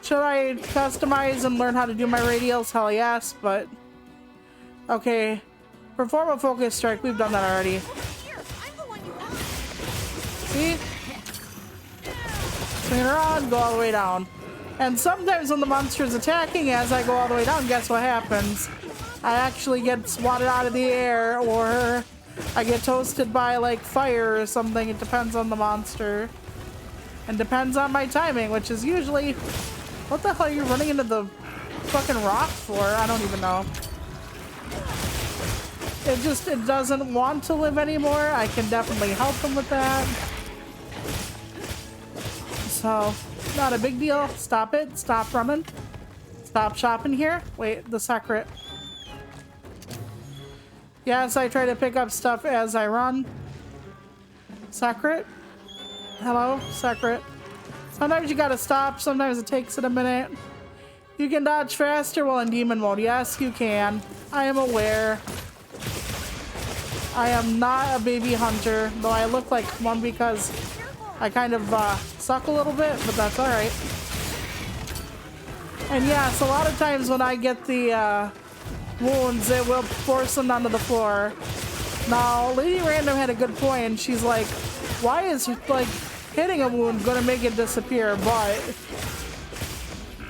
Should I customize and learn how to do my radials? Hell yes, but okay. Perform a focus strike. We've done that already. See? Swing around, go all the way down. And sometimes when the monster is attacking as I go all the way down, guess what happens? I actually get swatted out of the air, or I get toasted by like fire or something. It depends on the monster. And depends on my timing, which is usually... What the hell are you running into the fucking rock for? I don't even know. It doesn't want to live anymore. I can definitely help him with that. So, not a big deal. Stop it. Stop running. Stop shopping here. Wait, the secret. Yes, I try to pick up stuff as I run. Secret? Hello? Secret. Sometimes you gotta stop. Sometimes it takes it a minute. You can dodge faster while in demon mode. Yes, you can. I am aware. I am not a baby hunter, though I look like one because I kind of suck a little bit, but that's alright. And yes, a lot of times when I get the wounds, it will force them onto the floor. Now, Lady Random had a good point. She's like, why is like hitting a wound gonna make it disappear? But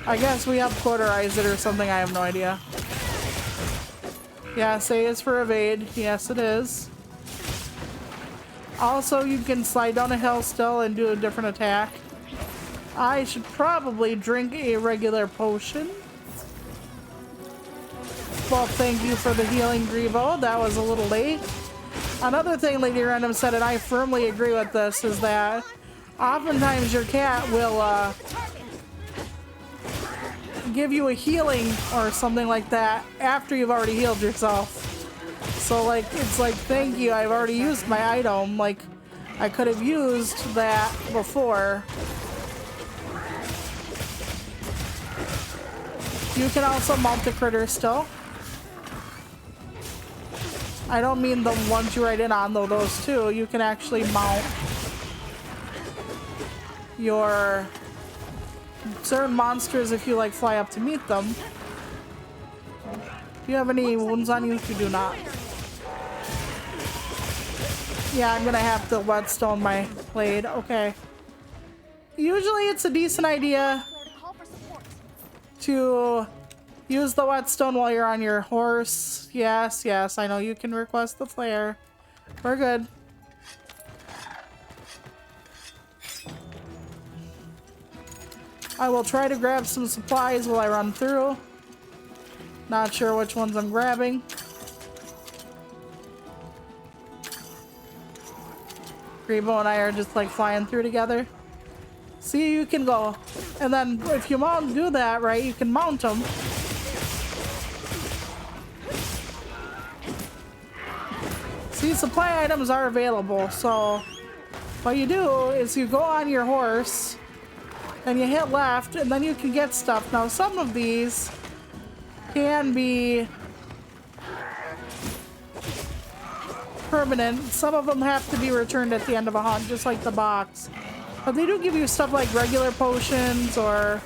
I guess we have cauterized it or something. I have no idea. Yes, A is for evade. Yes, it is. Also, you can slide down a hill still and do a different attack. I should probably drink a regular potion. Well, thank you for the healing, Grievo. That was a little late. Another thing Lady Random said, and I firmly agree with this, is that oftentimes your cat will give you a healing or something like that after you've already healed yourself. So like, it's like, thank you, I've already used my item. Like, I could have used that before. You can also mount the critter still. I don't mean the ones you ride in on, though, those two. You can actually mount your certain monsters if you like fly up to meet them. Do you have any wounds on you? You do not. Yeah, I'm gonna have to whetstone my blade. Okay. Usually it's a decent idea to use the whetstone while you're on your horse. Yes, yes, I know you can request the flare. We're good. I will try to grab some supplies while I run through. Not sure which ones I'm grabbing. Grebo and I are just like flying through together. See, you can go. And then if you do that, right, you can mount them. See, supply items are available. So what you do is you go on your horse and you hit left and then you can get stuff. Now some of these can be permanent. Some of them have to be returned at the end of a hunt, just like the box. But they do give you stuff like regular potions or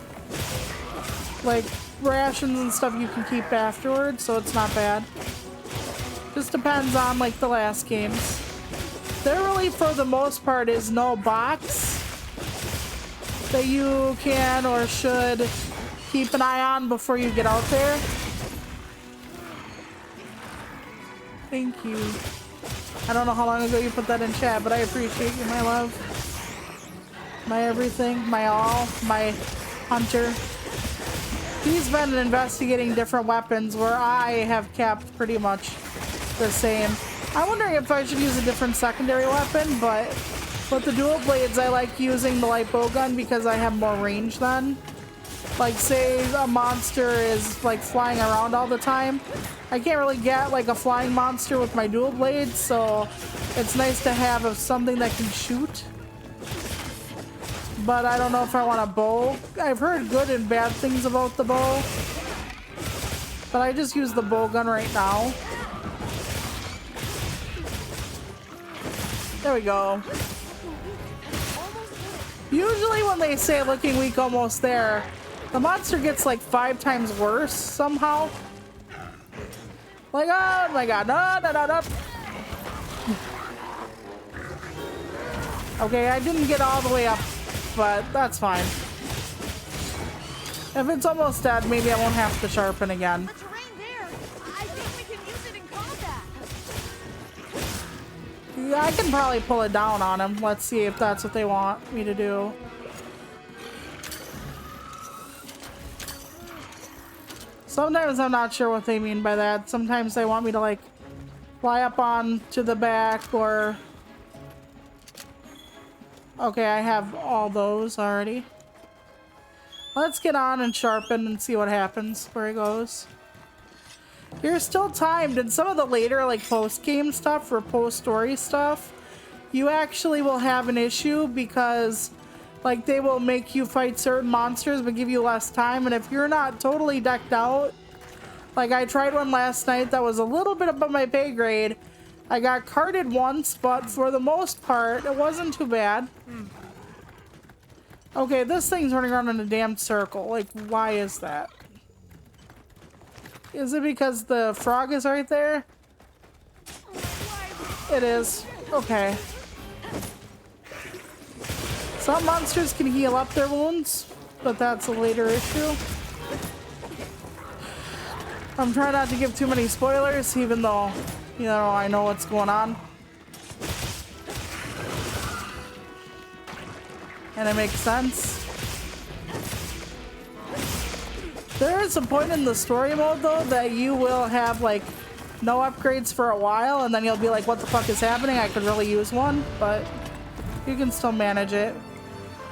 like rations and stuff you can keep afterwards, so it's not bad. Just depends on like the last games. There really, for the most part, is no box that you can or should keep an eye on before you get out there. Thank you. I don't know how long ago you put that in chat, but I appreciate you, my love. My everything, my all, my hunter. He's been investigating different weapons where I have kept pretty much the same. I'm wondering if I should use a different secondary weapon, but with the dual blades, I like using the light bow gun because I have more range then. Like, say a monster is like flying around all the time. I can't really get like a flying monster with my dual blades, so it's nice to have something that can shoot. But I don't know if I want a bow. I've heard good and bad things about the bow, but I just use the bow gun right now. There we go. Usually when they say looking weak, almost there, the monster gets like 5 times worse somehow. Like, oh my god, no. Okay, I didn't get all the way up, but that's fine. If it's almost dead, maybe I won't have to sharpen again. The terrain there. I think we can use it in combat. Yeah, I can probably pull it down on him. Let's see if that's what they want me to do. Sometimes I'm not sure what they mean by that. Sometimes they want me to like fly up on to the back or... Okay, I have all those already. Let's get on and sharpen and see what happens, where it goes. You're still timed, and some of the later like post-game stuff or post-story stuff, you actually will have an issue because like they will make you fight certain monsters but give you less time, and if you're not totally decked out, like I tried one last night that was a little bit above my pay grade. I got carded once, but for the most part, it wasn't too bad. Okay, this thing's running around in a damn circle. Like, why is that? Is it because the frog is right there? It is. Okay. Some monsters can heal up their wounds, but that's a later issue. I'm trying not to give too many spoilers, even though, you know, I know what's going on. And it makes sense. There is a point in the story mode, though, that you will have, like, no upgrades for a while, and then you'll be like, what the fuck is happening? I could really use one, but you can still manage it.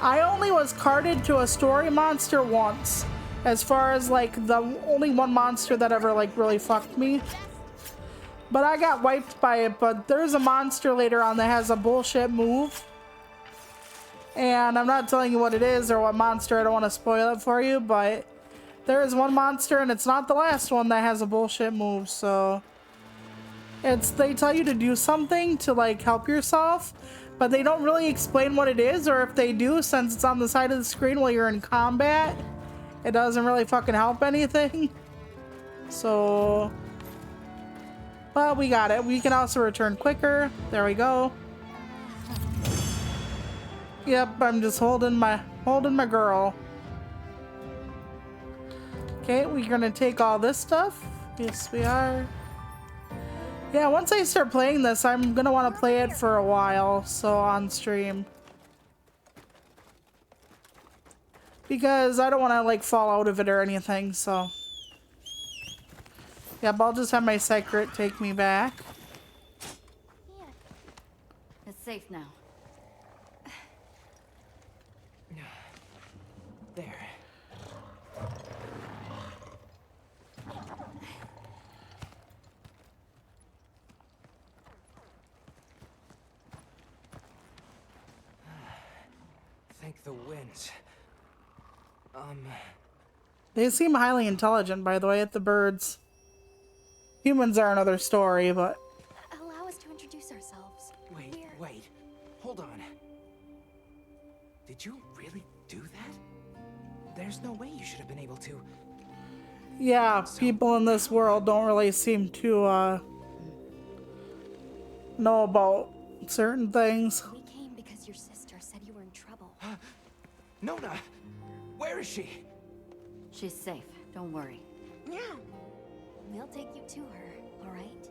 I only was carded to a story monster once, as far as, like, the only one monster that ever, like, really fucked me. But I got wiped by it, but there's a monster later on that has a bullshit move. And I'm not telling you what it is or what monster, I don't want to spoil it for you, but there is one monster and it's not the last one that has a bullshit move, so they tell you to do something to like help yourself, but they don't really explain what it is, or if they do, since it's on the side of the screen while you're in combat, it doesn't really fucking help anything. So, but we got it. We can also return quicker. There we go. Yep, I'm just holding my girl. Okay, we're gonna take all this stuff. Yes, we are. Yeah, once I start playing this, I'm gonna want to play it for a while, so on stream. Because I don't want to like fall out of it or anything, so. Yep, I'll just have my secret take me back. It's safe now. There. Thank the winds. They seem highly intelligent, by the way, at the birds. Humans are another story, but... Allow us to introduce ourselves. Wait. Hold on. Did you really do that? There's no way you should have been able to. Yeah, people in this world don't really seem to, know about certain things. We came because your sister said you were in trouble. Nona! Where is she? She's safe. Don't worry. Yeah. We'll take you to her, all right?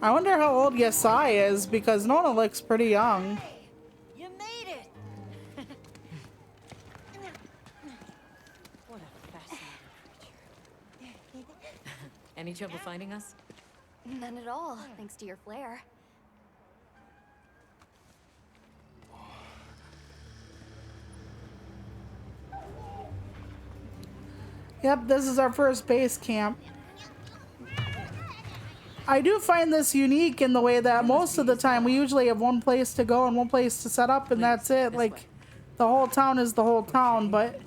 I wonder how old Yasai is, because Nona looks pretty young. You made it! What a fascinating creature. Any trouble finding us? None at all, thanks to your flare. Yep, this is our first base camp. I do find this unique in the way that most of the time we usually have one place to go and one place to set up and that's it. Like, the whole town is the whole town, but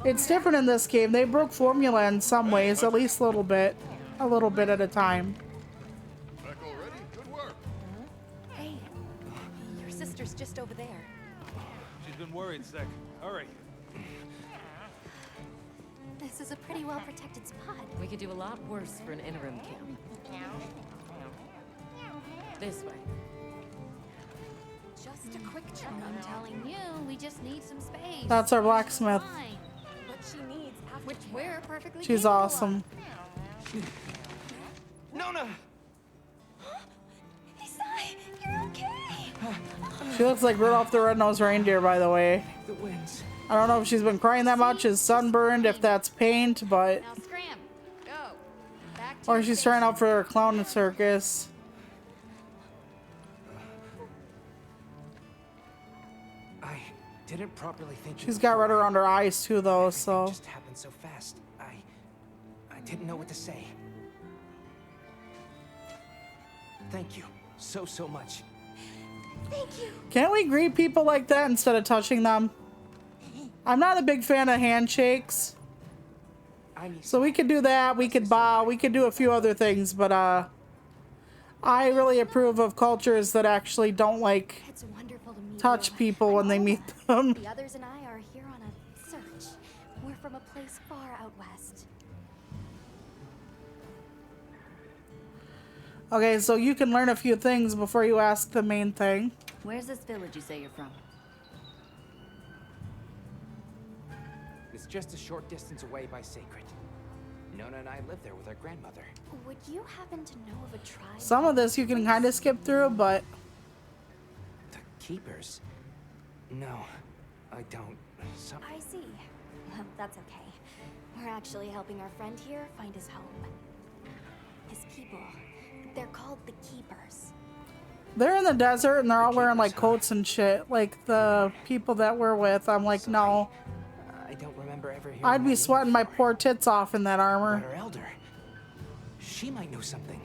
it's different in this game. They broke formula in some ways, at least a little bit at a time. Back already? Good work. Hey, your sister's just over there. She's been worried, Sec. Hurry. This is a pretty well-protected spot. We could do a lot worse for an interim camp. This way. Just a quick check. I'm telling you, we just need some space. That's our blacksmith. Fine. What she needs after Which we're perfectly She's capable of. awesome. Nona! Isai, you're okay. She looks like Rudolph the Red-Nosed Reindeer, by the way. The winds. I don't know if she's been crying that much, is sunburned, if that's paint, but... Now scram. Go. Back to Or your she's station. trying out for a clown circus. I didn't properly think. She's got red around her eyes too, though, so... It just happened so fast. I didn't know what to say. Thank you so much. Thank you. Can't we greet people like that instead of touching them? I'm not a big fan of handshakes. So we could do that, we could bow, we could do a few other things, but I really approve of cultures that actually don't like It's wonderful to meet touch you. people when they meet them. The others and I are here on a search. We're from a place far out west. Okay, so you can learn a few things before you ask the main thing. Where's this village you say you're from? It's just a short distance away by Sacred. Nona and I live there with our grandmother. Would you happen to know of a tribe? Some of this you can kind of skip through, but The Keepers? No, I don't. I see. Well, that's okay. We're actually helping our friend here find his home. His people. They're called the Keepers. they're in the desert and they're all wearing like coats and shit. Like the people that we're with, I'm like, no. I don't remember remember ever hearing I'd that be name sweating my before. poor tits off in that But armor. our elder, she might know something.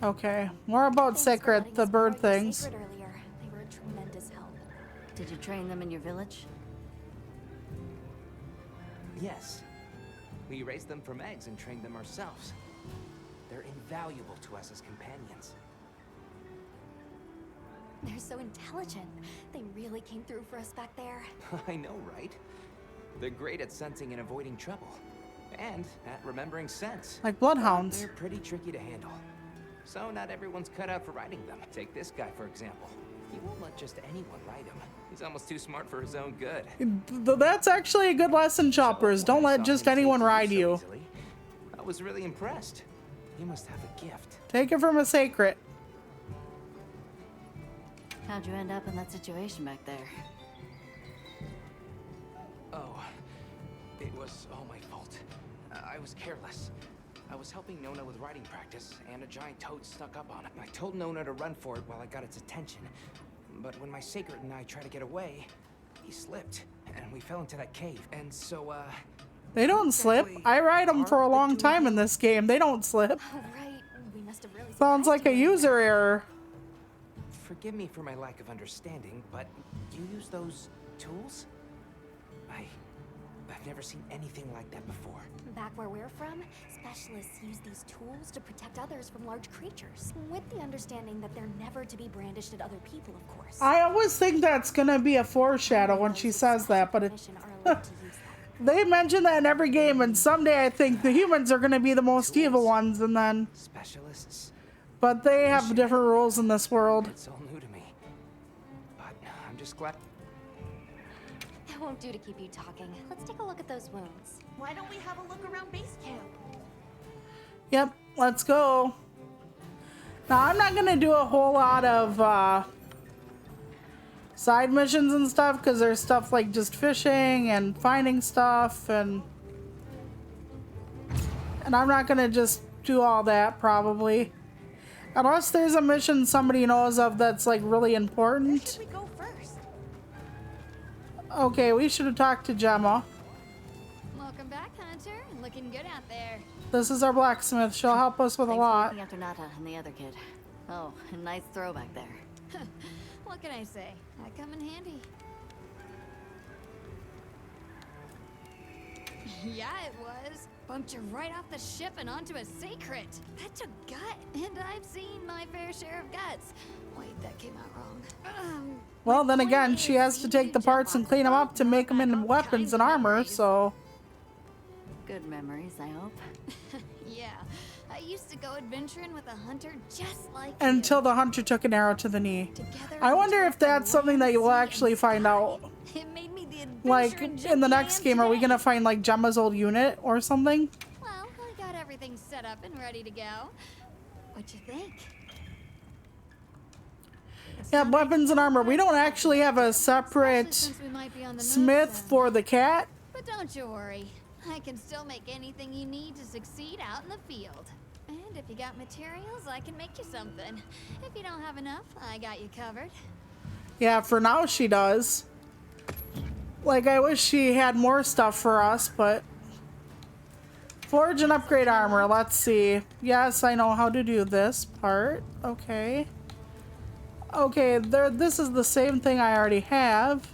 Okay, more about Thanks for Secret, letting the us bird borrow your things. Sacred earlier. They were a tremendous help. Did you train them in your village? Yes. We raised them from eggs and trained them ourselves. They're invaluable to us as companions. They're so intelligent. They really came through for us back there. I know, right? They're great at sensing and avoiding trouble. And at remembering scents. Like bloodhounds. They're pretty tricky to handle. So not everyone's cut out for riding them. Take this guy, for example. He won't let just anyone ride him. He's almost too smart for his own good. That's actually a good lesson, Choppers. Don't let just anyone ride you. I was really impressed. He must have a gift. Take it from a Secret. How'd you end up in that situation back there? Oh, it was all my fault. I was careless. I was helping Nona with riding practice, and a giant toad snuck up on it. I told Nona to run for it while I got its attention. But when my Sacred and I tried to get away, he slipped, and we fell into that cave. And so, They don't slip. I ride them for a long time in this game. They don't slip. Oh, right. We must have really Sounds surprised like a you. user error. forgive me for my lack of understanding, but you use those tools? I've never seen anything like that before. Back where we're from, specialists use these tools to protect others from large creatures, with the understanding that they're never to be brandished at other people, of course. I always think that's gonna be a foreshadow when she says that, but it, they mention that in every game, and someday I think the humans are gonna be the most evil ones, and then... Specialists? But they have different rules in this world. It's all new to me. But I'm just glad... That won't do to keep you talking. Let's take a look at those wounds. Why don't we have a look around base camp? Yep, let's go. Now, I'm not gonna do a whole lot of side missions and stuff, because there's stuff like just fishing and finding stuff, and I'm not gonna just do all that, probably. Unless there's a mission somebody knows of that's like really Where important. should we go first? Okay, we should have talked to Gemma. Welcome back, Hunter. Looking good out there. This is our blacksmith. She'll help us with a Thanks for lot. looking after Nata and the other kid. Oh, a nice throw back there. What can I say? I come in handy. Yeah, it was. Bumped you right off the ship and onto a Sacred. That took gut, and I've seen my fair share of guts. Wait, that came out wrong. Well, my then point again, is, she has to you take the jump parts off and the clean them boat up to and make them brought back into all weapons kinds and of armor, memories. so... Good memories, I hope. Yeah, I used to go adventuring with a hunter just like Until you. the hunter took an arrow to the knee. Together I we wonder if tracked the that's something that you will land, sea, actually and find sky. out. It made me the Like, adventuring in the junkie next I am game, are we today. gonna find, like, Gemma's old unit or something? Well, I got everything set up and ready to go. What you think? It's Yeah, not weapons and armor. We don't actually have a especially separate since we might be on the smith north side. for the cat. But don't you worry. I can still make anything you need to succeed out in the field. And if you got materials, I can make you something. If you don't have enough, I got you covered. Yeah, for now she does. Like, I wish she had more stuff for us, but... Forge and upgrade armor, let's see. Yes, I know how to do this part. Okay. Okay, this is the same thing I already have.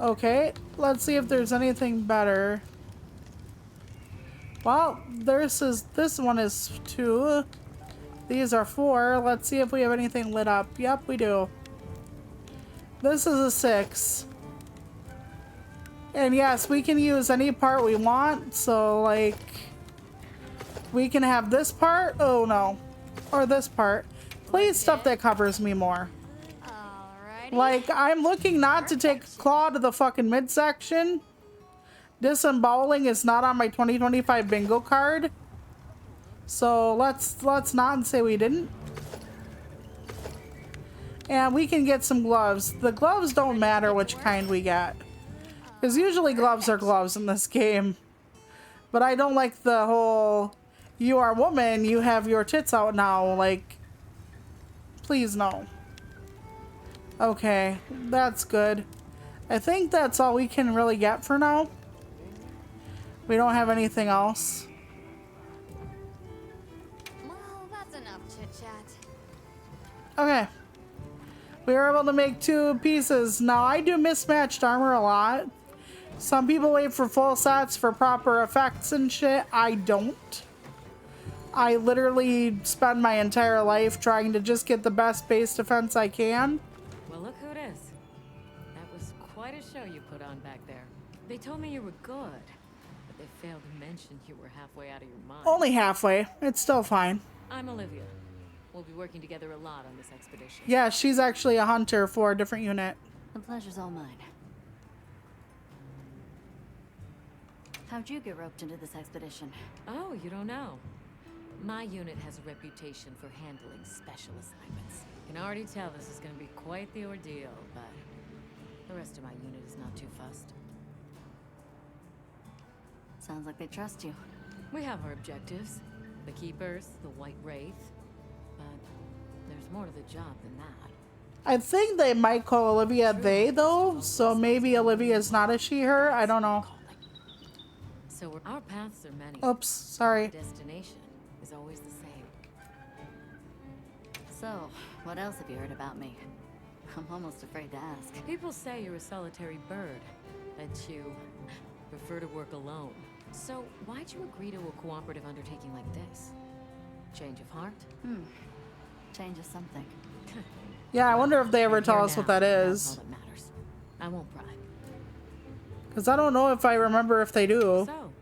Okay, let's see if there's anything better. Well, this one is 2. These are 4. Let's see if we have anything lit up. Yep, we do. This is a 6. And yes, we can use any part we want. So, like, we can have this part. Oh, no. Or this part. Please stuff that covers me more. Alrighty. Like, I'm looking not to take Claw to the fucking midsection. Disemboweling is not on my 2025 bingo card. So let's not say we didn't. And we can get some gloves. The gloves don't matter which kind we get. Because usually gloves are gloves in this game. But I don't like the whole, you are a woman, you have your tits out now. Like, Please no. Okay, that's good. I think that's all we can really get for now. We don't have anything else. Well, that's enough chit-chat. Okay. We were able to make 2 pieces. Now, I do mismatched armor a lot. Some people wait for full sets for proper effects and shit. I don't. I literally spend my entire life trying to just get the best base defense I can. Well, look who it is. That was quite a show you put on back there. They told me you were good, but they failed to mention you were halfway out of your mind. Only halfway. It's still fine. I'm Olivia. We'll be working together a lot on this expedition. Yeah, she's actually a hunter for a different unit. The pleasure's all mine. How'd you get roped into this expedition? Oh, you don't know. My unit has a reputation for handling special assignments. You can already tell this is going to be quite the ordeal, but the rest of my unit is not too fussed. Sounds like they trust you. We have our objectives. The Keepers, the White Wraith. But there's more to the job than that. I think they might call Olivia they, though, so maybe Olivia's not a she-her. I don't know. So our paths are many. Oops, sorry. Destination is always the same. So, what else have you heard about me? I'm almost afraid to ask. People say you're a solitary bird, that you prefer to work alone. So why'd you agree to a cooperative undertaking like this? Change of heart? Change of something. Yeah, I wonder if they ever You're tell here us what now, that that's is. all that matters. I won't pry. Because I don't know if I remember if they do. So,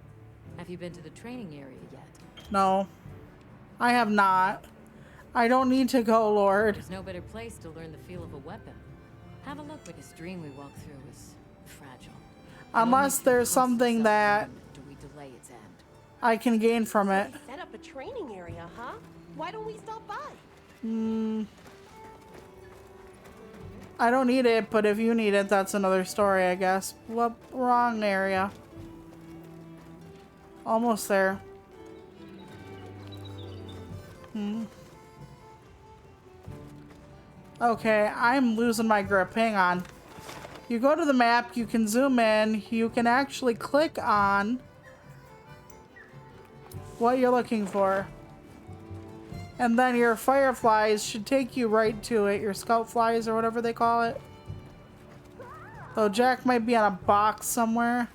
have you been to the training area yet? No. I have not. I don't need to go, Lord. There's no better place to learn the feel of a weapon. Have a look, but this dream we walk through is fragile. Unless there's something that Do we delay its end? I can gain from it. Set up a training area, huh? Why don't we stop by? I don't need it, but if you need it, that's another story, I guess. What? Wrong area. Almost there. Okay, I'm losing my grip. Hang on. You go to the map, you can zoom in, you can actually click on what you're looking for. And then your fireflies should take you right to it, your scout flies or whatever they call it. Though Jack might be on a box somewhere.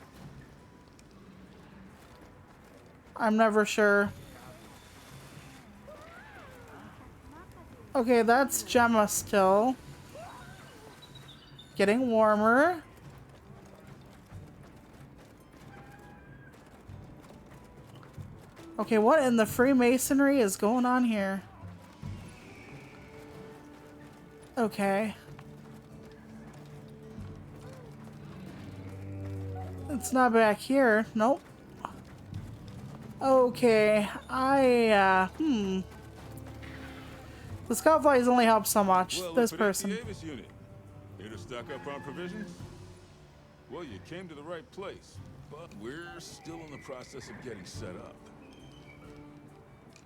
I'm never sure. Okay, that's Gemma still. Getting warmer. Okay, what in the Freemasonry is going on here? Okay. It's not back here. Nope. Okay, the scout flies only help so much. Well, This Lieutenant person. Davis unit. Here to stock up on provisions? Well, you came to the right place, but we're still in the process of getting set up.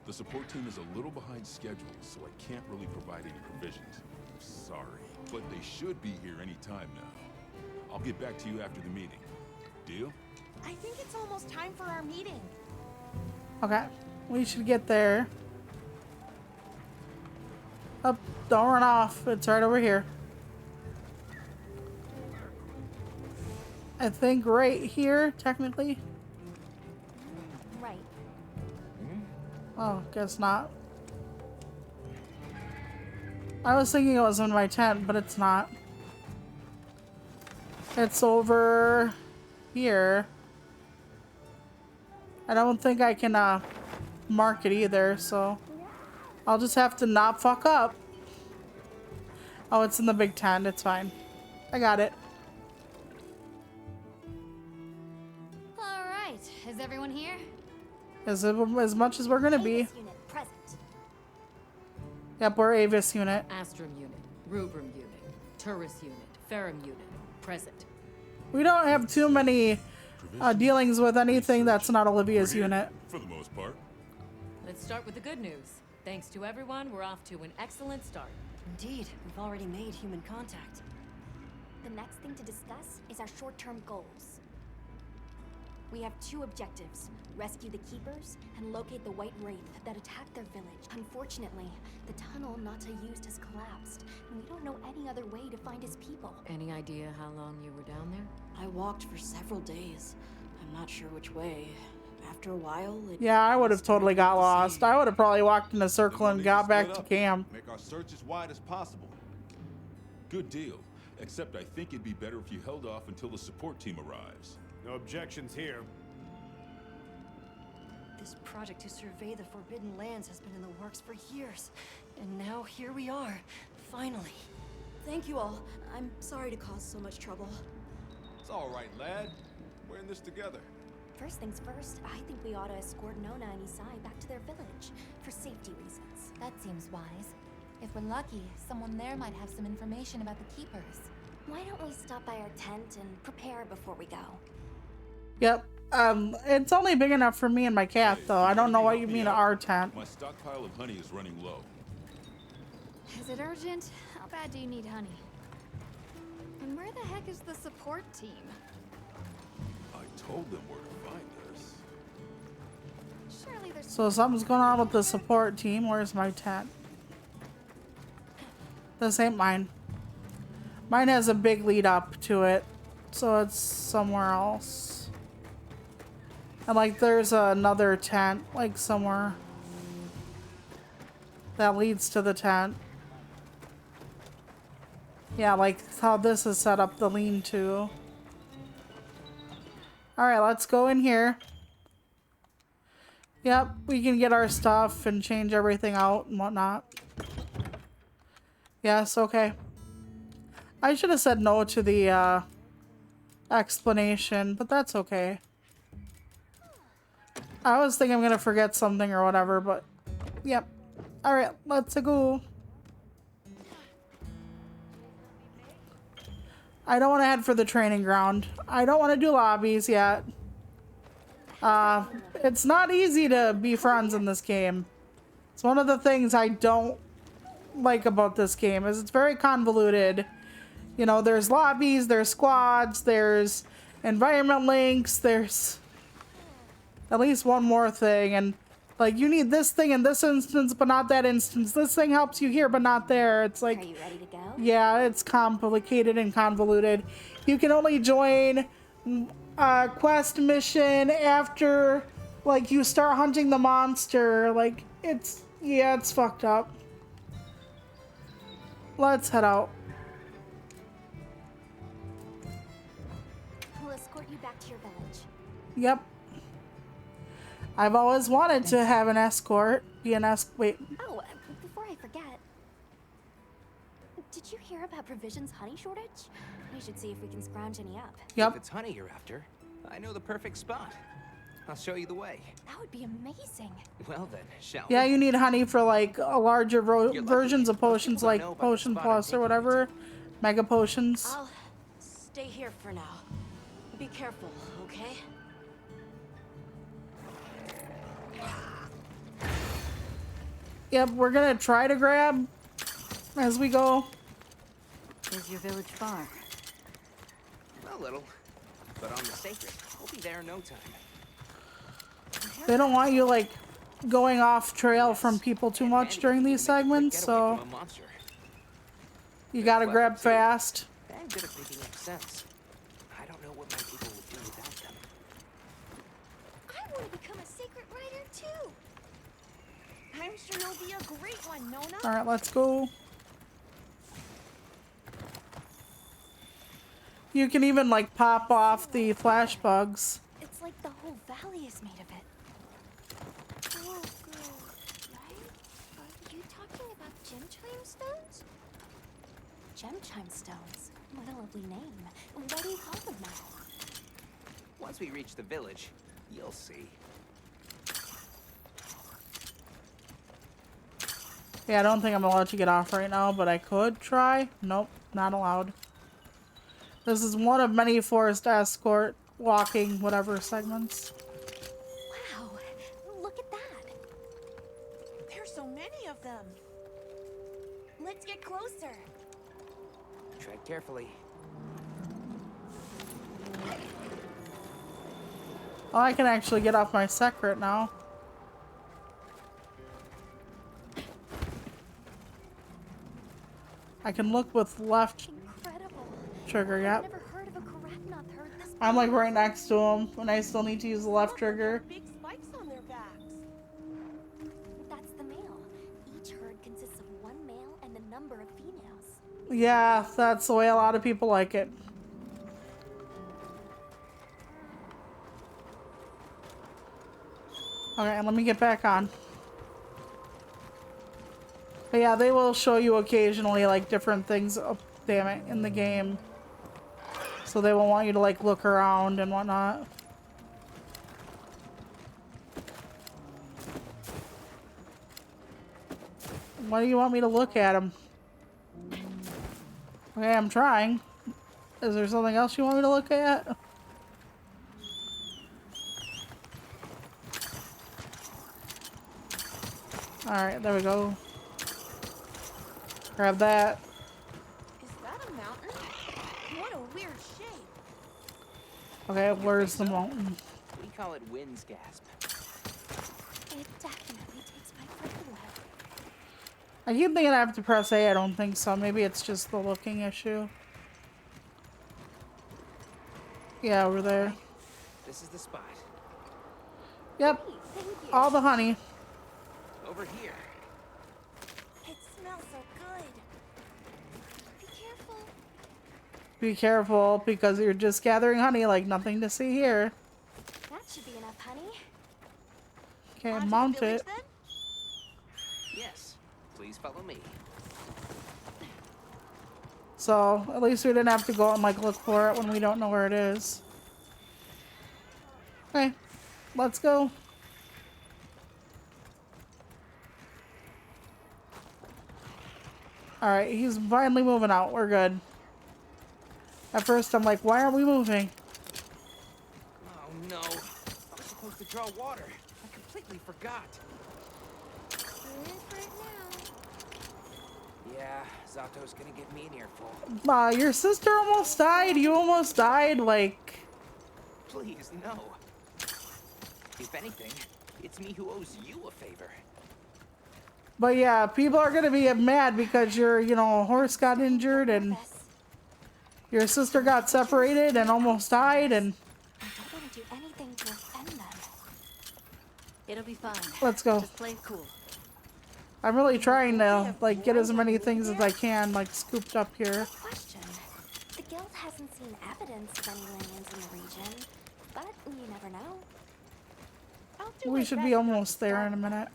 The support team is a little behind schedule, so I can't really provide any provisions. Sorry, but they should be here any time now. I'll get back to you after the meeting. Deal? I think it's almost time for our meeting. Okay, we should get there. Oh, don't run off. It's right over here. I think right here, technically. Right. Oh, guess not. I was thinking it was in my tent, but it's not. It's over here. I don't think I can mark it either, so I'll just have to not fuck up. Oh, it's in the big tent. It's fine. I got it. All right, is everyone here? As much as we're gonna be. Avis unit present. Yep, we're Avis unit. Astrum unit, Rubrum unit, Turris unit, Ferrum unit, present. We don't have too many dealings with anything that's not Olivia's We're here, unit. for the most part. Let's start with the good news. Thanks to everyone, we're off to an excellent start. Indeed, we've already made human contact. The next thing to discuss is our short-term goals. We have two objectives: rescue the Keepers and locate the White Wraith that attacked their village. Unfortunately, the tunnel Nata used has collapsed, and we don't know any other way to find his people. Any idea how long you were down there? I walked for several days. I'm not sure which way. After a while, it... Yeah, I would have totally got lost. I would have probably walked in a circle and got back to Split up. camp. Make our search as wide as possible. Good deal. Except I think it'd be better if you held off until the support team arrives. No objections here. This project to survey the Forbidden Lands has been in the works for years. And now here we are, finally. Thank you all. I'm sorry to cause so much trouble. It's all right, lad. We're in this together. First things first, I think we ought to escort Nona and Isai back to their village, for safety reasons. That seems wise. If we're lucky, someone there might have some information about the Keepers. Why don't we stop by our tent and prepare before we go? Yep. It's only big enough for me and my cat, though. I don't know what you mean our tent. My stockpile of honey is running low. Is it urgent? How bad do you need honey? And where the heck is the support team? I told them where to find us. Surely there's... So something's going on with the support team. Where's my tent? This ain't mine. Mine has a big lead up to it, so it's somewhere else. And like there's another tent, like somewhere that leads to the tent. Yeah, like how this is set up, the lean-to. Alright, let's go in here. Yep, we can get our stuff and change everything out and whatnot. Yes, okay. I should have said no to the explanation, but that's okay. I was thinking I'm gonna forget something or whatever, but yep. Alright, let's go. I don't want to head for the training ground. I don't want to do lobbies yet. It's not easy to be friends in this game. It's one of the things I don't like about this game, is it's very convoluted. You know, there's lobbies, there's squads, there's environment links, there's at least one more thing, and like you need this thing in this instance but not that instance. This thing helps you here but not there. It's like, are you ready to go? Yeah, it's complicated and convoluted. You can only join a quest mission after like you start hunting the monster. Like it's, yeah, it's fucked up. Let's head out. We'll escort you back to your village. Yep. I've always wanted to have an escort. Wait. Oh, before I forget, did you hear about Provision's honey shortage? We should see if we can scrounge any up. Yep. If it's honey you're after, I know the perfect spot. I'll show you the way. That would be amazing. Well then, shall Yeah, we? you need honey for like a larger versions of potions, like Potion Plus or whatever. Mega Potions. I'll stay here for now. Be careful, okay? Yep, we're gonna try to grab as we go. Is your village far? A little, but on the sacred, we'll be there in no time. They don't want you like going off trail from people too much during these segments, so you gotta grab fast. I'm good at making up sense. I don't know what my people would do without them. I want to become a sacred rider too. I'm sure you'll be a great one, Nona. All right, let's go. You can even like pop off the flash bugs. It's like the whole valley is made of it. Oh, girl, right? Are you talking about gem chime stones? Gem chime stones. What a lovely name. What do you call them now? Once we reach the village, you'll see. Yeah, I don't think I'm allowed to get off right now, but I could try. Nope, not allowed. This is one of many forest escort, walking, whatever segments. Wow, look at that. There's so many of them. Let's get closer. Tread carefully. Oh, I can actually get off my secret now. I can look with left trigger, yep. Never heard of a Karatnoth herd this I'm like right next to him, and I still need to use the left trigger. big spikes on their backs. That's the male. Each herd consists of one male and a number of females. Yeah, that's the way a lot of people like it. Okay, let me get back on. But yeah, they will show you occasionally like different things, oh, damn it, in the game. So they will want you to like look around and whatnot. Why do you want me to look at them? Okay, I'm trying. Is there something else you want me to look at? Alright, there we go. Grab that. Is that a mountain? What a weird shape. Okay, where's the mountain? We call it wind's gasp. It definitely takes my breath away. I keep thinking I have to press A. I don't think so. Maybe it's just the looking issue. Yeah, over there. This is the spot. Yep. All the honey. Over here. It smells so good. Be careful. Be careful because you're just gathering honey like nothing to see here. That should be enough, honey. Okay, On to the mount village, it. then? Yes. Please follow me. So at least we didn't have to go and like look for it when we don't know where it is. Okay, let's go. Alright, he's finally moving out. We're good. At first I'm like, why aren't we moving? Oh no. I was supposed to draw water. I completely forgot. We're in for it now. Yeah, Zato's gonna get me an earful. Your sister almost died. You almost died. Like, Please, no. If anything, it's me who owes you a favor. but yeah, people are gonna be mad because your, you know, horse got injured and your sister got separated and almost died, and I don't want to do anything to offend them. It'll be fine. let's go. Just play it cool. I'm really trying to like get as many things as I can like scooped up here. Question. The guild hasn't seen evidence of any Linians in the region, but you never know. I'll do We my should best be not almost to there start. in a minute.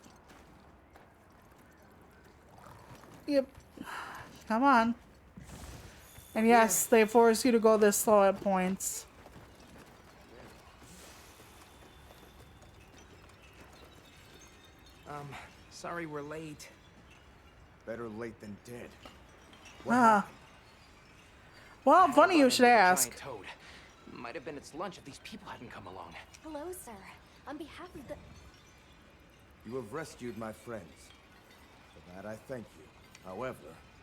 Yep. Come on. And yes, they force you to go this slow at points. Sorry we're late. Better late than dead. Ah. Well, funny you should ask. Giant toad. Might have been its lunch if these people hadn't come along. Hello, sir. On behalf of the... You have rescued my friends. For that I thank you. However,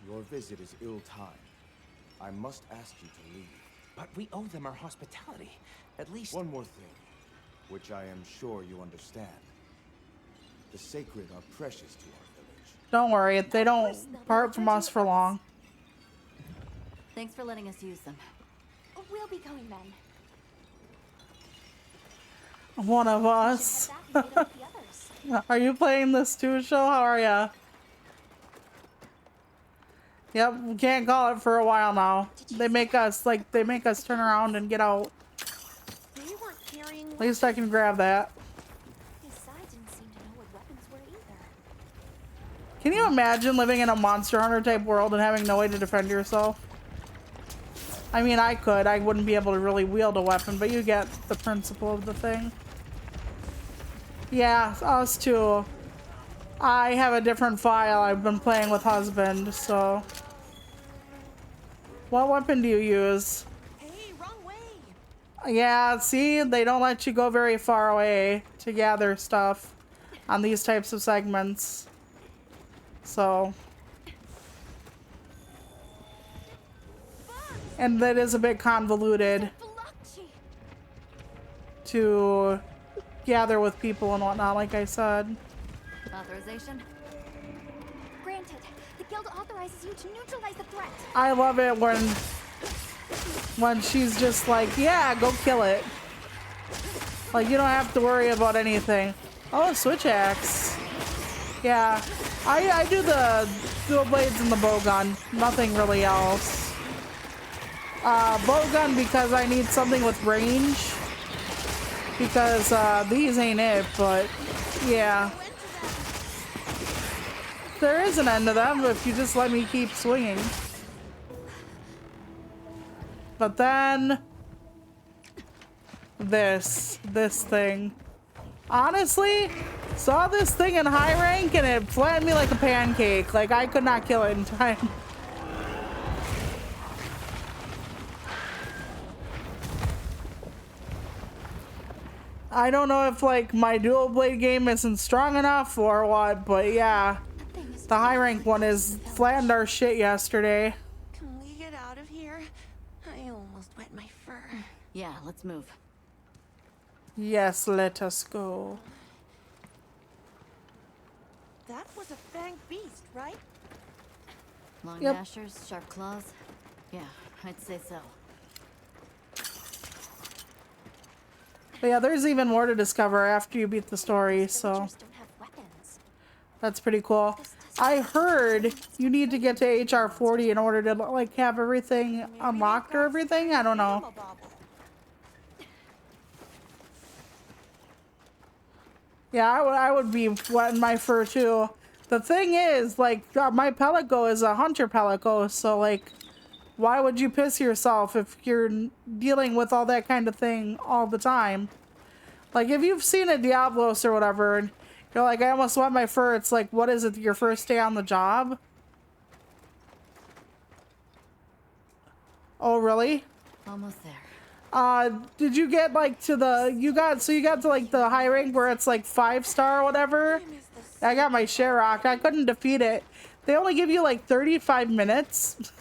your visit is ill-timed. I must ask you to leave. But we owe them our hospitality. At least... One more thing, which I am sure you understand. The sacred are precious to our village. Don't worry, they don't part from us for long. Thanks for letting us use them. We'll be going then. One of us. Back and meet up with the others. Are you playing this too, show? How are ya? Yep, we can't call it for a while now. They make us turn around and get out. They weren't carrying. At least I can grab that. Besides, didn't seem to know what weapons were either. Can you imagine living in a Monster Hunter type world and having no way to defend yourself? I mean, I could. I wouldn't be able to really wield a weapon, but you get the principle of the thing. Yeah, us too. I have a different file. I've been playing with husband, so... What weapon do you use? Hey, wrong way. Yeah, see? They don't let you go very far away to gather stuff on these types of segments. So... And that is a bit convoluted to gather with people and whatnot, like I said. Authorization? Granted, the guild authorizes you to neutralize the threat. I love it when she's just like, yeah, go kill it. Like, you don't have to worry about anything. Oh, switch axe. Yeah, I do the dual blades and the bow gun. Nothing really else. Bow gun because I need something with range. Because these ain't it, but yeah. There is an end to them if you just let me keep swinging. But then this thing. Honestly, saw this thing in high rank and it flattened me like a pancake. Like I could not kill it in time. I don't know if like my dual blade game isn't strong enough or what, but yeah. The high rank one is flattened our shit yesterday. Can we get out of here? I almost wet my fur. Yeah, let's move. Yes, let us go. That was a fanged beast, right? Long Yep. gnashers, sharp claws. Yeah, I'd say so. But yeah, there's even more to discover after you beat the story, so that's pretty cool. I heard you need to get to HR 40 in order to like have everything unlocked or everything. I don't know. Yeah, I would be wetting my fur too. The thing is, like, my Pelico is a hunter Pelico, so like, why would you piss yourself if you're dealing with all that kind of thing all the time? Like, if you've seen a Diablos or whatever, and you're like, I almost wet my fur, it's like, what is it, your first day on the job? Oh, really? Almost there. Did you get, like, to the, you got to, like, the high rank where it's, like, 5-star or whatever? I got my Sherrock. I couldn't defeat it. They only give you, like, 35 minutes.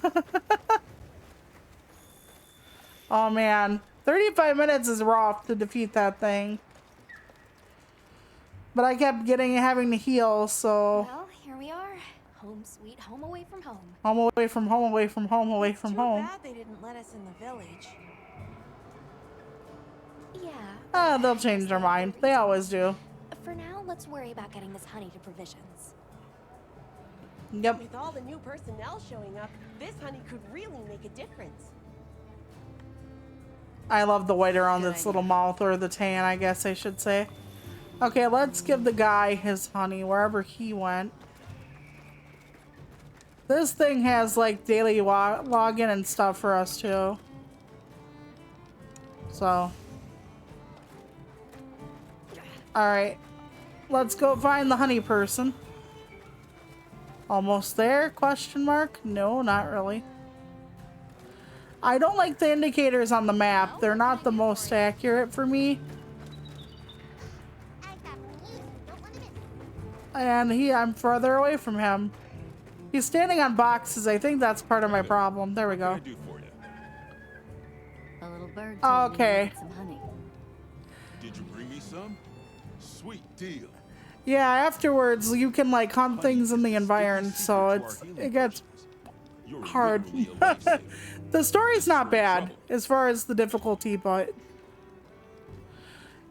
Oh, man. 35 minutes is rough to defeat that thing. But I kept having to heal, so... Well, here we are. Home sweet home away from home. Home away from home, away from home, away from home. Too bad they didn't let us in the village. Yeah. They'll change their mind. They always do. For now, let's worry about getting this honey to provisions. Yep. With all the new personnel showing up, this honey could really make a difference. I love the white around its little mouth, or the tan, I guess I should say. Okay, let's give the guy his honey wherever he went. This thing has like daily login and stuff for us too. So. Alright. Let's go find the honey person. Almost there? Question mark? No, not really. I don't like the indicators on the map. They're not the most accurate for me. And I'm further away from him. He's standing on boxes. I think that's part of my problem. There we go. A little bird. Okay. Some honey. Did you bring me some? Sweet deal. Yeah, afterwards you can like hunt things in the environment, so it gets hard. The story's not bad as far as the difficulty, but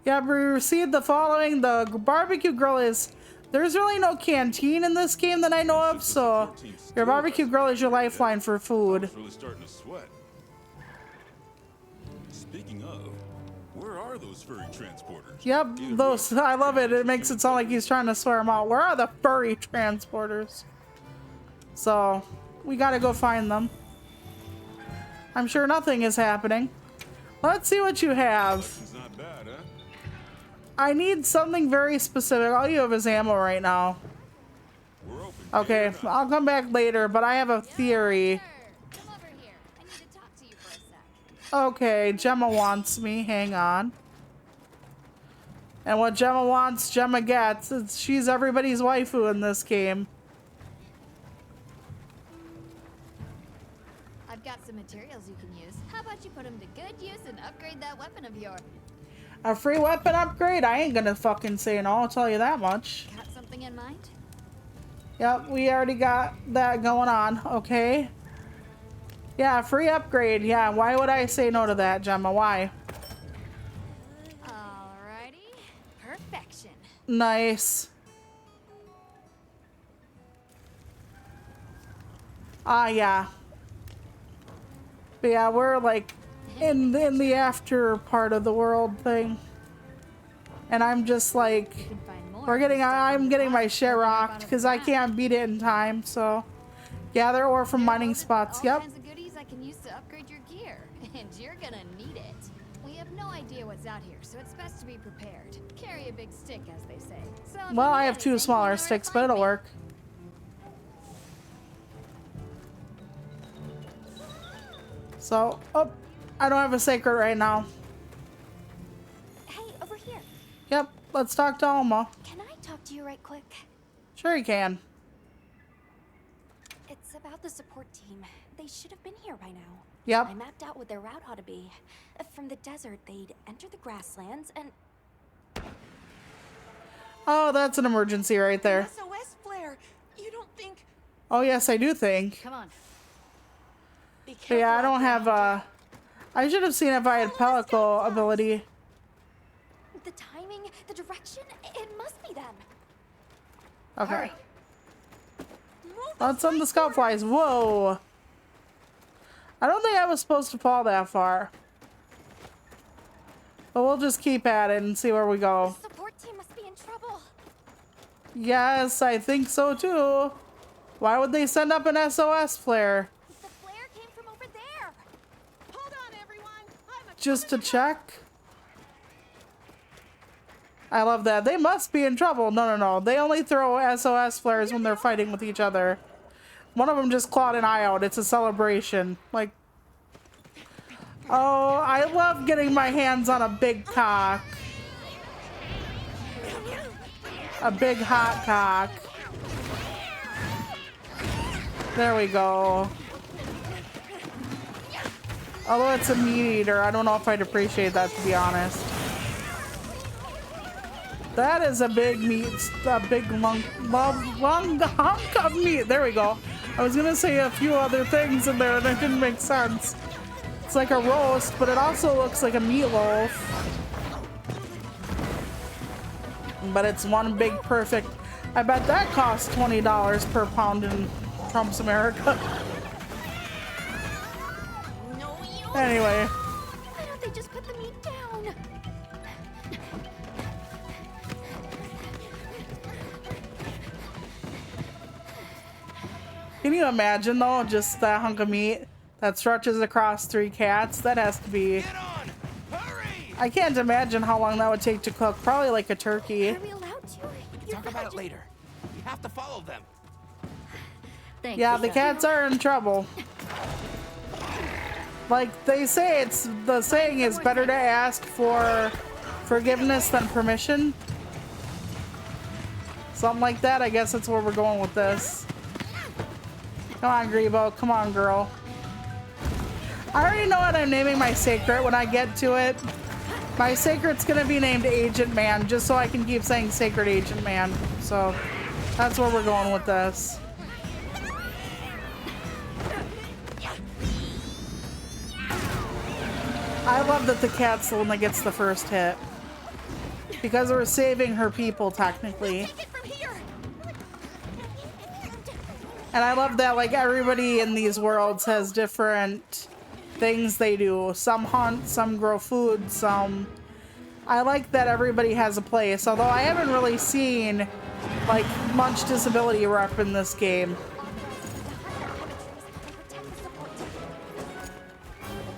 yeah, we received the following. The barbecue grill is, there's really no canteen in this game that I know of, so your barbecue grill is your lifeline for food. Really starting to sweat. Speaking of, where are those furry transporters? Yep, those, I love it. It makes it sound like he's trying to swear them out. Where are the furry transporters? So we gotta go find them. I'm sure nothing is happening. Let's see what you have. Not bad, huh? I need something very specific. All you have is ammo right now. We're open. Okay, I'll come back later, but I have a theory. Come over here. I need to talk to you for a sec. Okay, Gemma wants me. Hang on. And what Gemma wants, Gemma gets. She's everybody's waifu in this game. I've got some materials you can use. How about you put them to good use and upgrade that weapon of yours? A free weapon upgrade? I ain't gonna fucking say no, I'll tell you that much. Got something in mind? Yep, we already got that going on, okay? Yeah, free upgrade. Yeah, why would I say no to that, Gemma? Why? Alrighty. Perfection. Nice. Ah, yeah. But yeah, we're like in the after part of the world thing. And I'm just like, I'm getting my shit rocked because I can't beat it in time, so. Gather ore from mining spots, yep. All kinds of goodies I can use to upgrade your gear, and you're gonna need it. We have no idea what's out here, so it's best to be prepared. Carry a big stick, as they say. So Well, I have two smaller sticks, but it'll work. So, oh, I don't have a sacred right now. Hey, over here. Yep, let's talk to Alma. Can I talk to you right quick? Sure you can. It's about the support team. They should have been here by now. Yep. I mapped out what their route ought to be. From the desert, they'd enter the grasslands and... Oh, that's an emergency right there. SOS flare. You don't think... Oh, yes, I do think. Come on. But yeah, I don't have, I should have seen if I had Pelico ability. The timing, the direction, it must be them. Okay. Let's send the scout flies. Whoa. I don't think I was supposed to fall that far. But we'll just keep at it and see where we go. The support team must be in trouble. Yes, I think so too. Why would they send up an SOS flare? The flare came from over there. Hold on, everyone. Just to check? I love that. They must be in trouble. No. They only throw SOS flares when they're fighting with each other. One of them just clawed an eye out. It's a celebration. Like, oh, I love getting my hands on a big cock. A big hot cock. There we go. Although it's a meat eater, I don't know if I'd appreciate that, to be honest. That is a big meat, a big long hunk of meat. There we go. I was gonna say a few other things in there and it didn't make sense. It's like a roast, but it also looks like a meatloaf. But it's one big perfect. I bet that costs $20 per pound in Trump's America. Anyway. Why don't they just put the meat down? Can you imagine though, just that hunk of meat that stretches across 3 cats? That has to be... I can't imagine how long that would take to cook. Probably like a turkey. Are we allowed to? We can talk about it later. We have to follow them. Yeah, the cats are in trouble. Like they say, it's the saying is better to ask for forgiveness than permission. Something like that. I guess that's where we're going with this. Come on, Grebo. Come on, girl. I already know what I'm naming my sacred when I get to it. My sacred's gonna be named Agent Man, just so I can keep saying Sacred Agent Man. So that's where we're going with this. I love that the cat's the one that gets the first hit. Because we're saving her people, technically. And I love that, like, everybody in these worlds has different things they do. Some hunt, some grow food, some... I like that everybody has a place, although I haven't really seen, like, much disability rep in this game.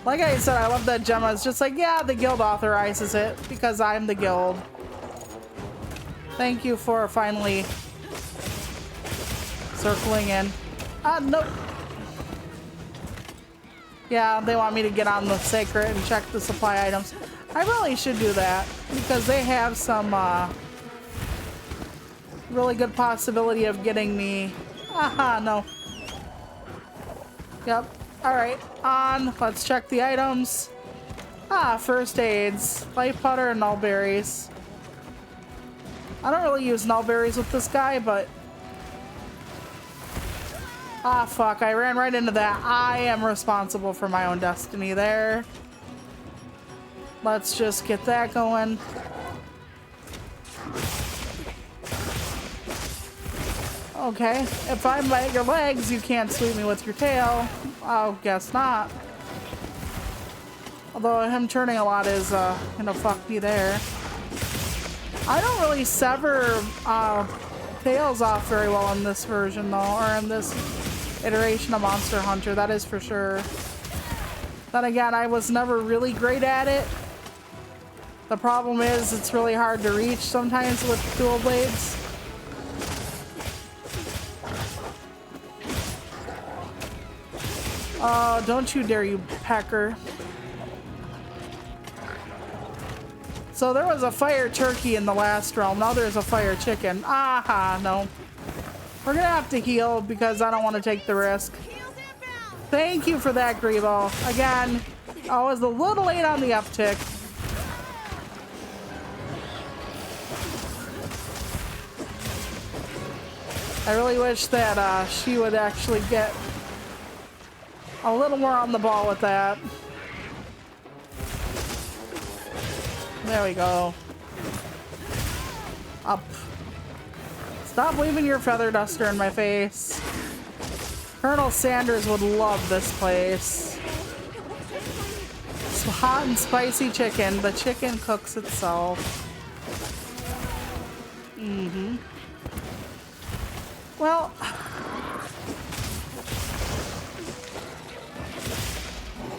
Like I said, I love that Gemma's just like, yeah, the guild authorizes it because I'm the guild. Thank you for finally circling in. Nope. Yeah, they want me to get on the sacred and check the supply items. I really should do that because they have some really good possibility of getting me. Aha, no. Yep. Alright, on. Let's check the items. Ah, first aids. Light powder and nullberries. I don't really use nullberries with this guy, but... Ah, fuck. I ran right into that. I am responsible for my own destiny there. Let's just get that going. Okay. If I bite your legs, you can't sweep me with your tail. I'll guess not. Although him turning a lot is, gonna fuck me there. I don't really sever tails off very well in this version, though, or in this iteration of Monster Hunter, that is for sure. Then again, I was never really great at it. The problem is it's really hard to reach sometimes with dual blades. Oh, don't you dare, you pecker. So there was a fire turkey in the last realm. Now there's a fire chicken. Aha, no. We're gonna have to heal because I don't want to take the risk. Thank you for that, Grebo. Again, I was a little late on the uptick. I really wish that she would actually get a little more on the ball with that. There we go. Up. Stop waving your feather duster in my face. Colonel Sanders would love this place. It's hot and spicy chicken. The chicken cooks itself. Mm-hmm. Well...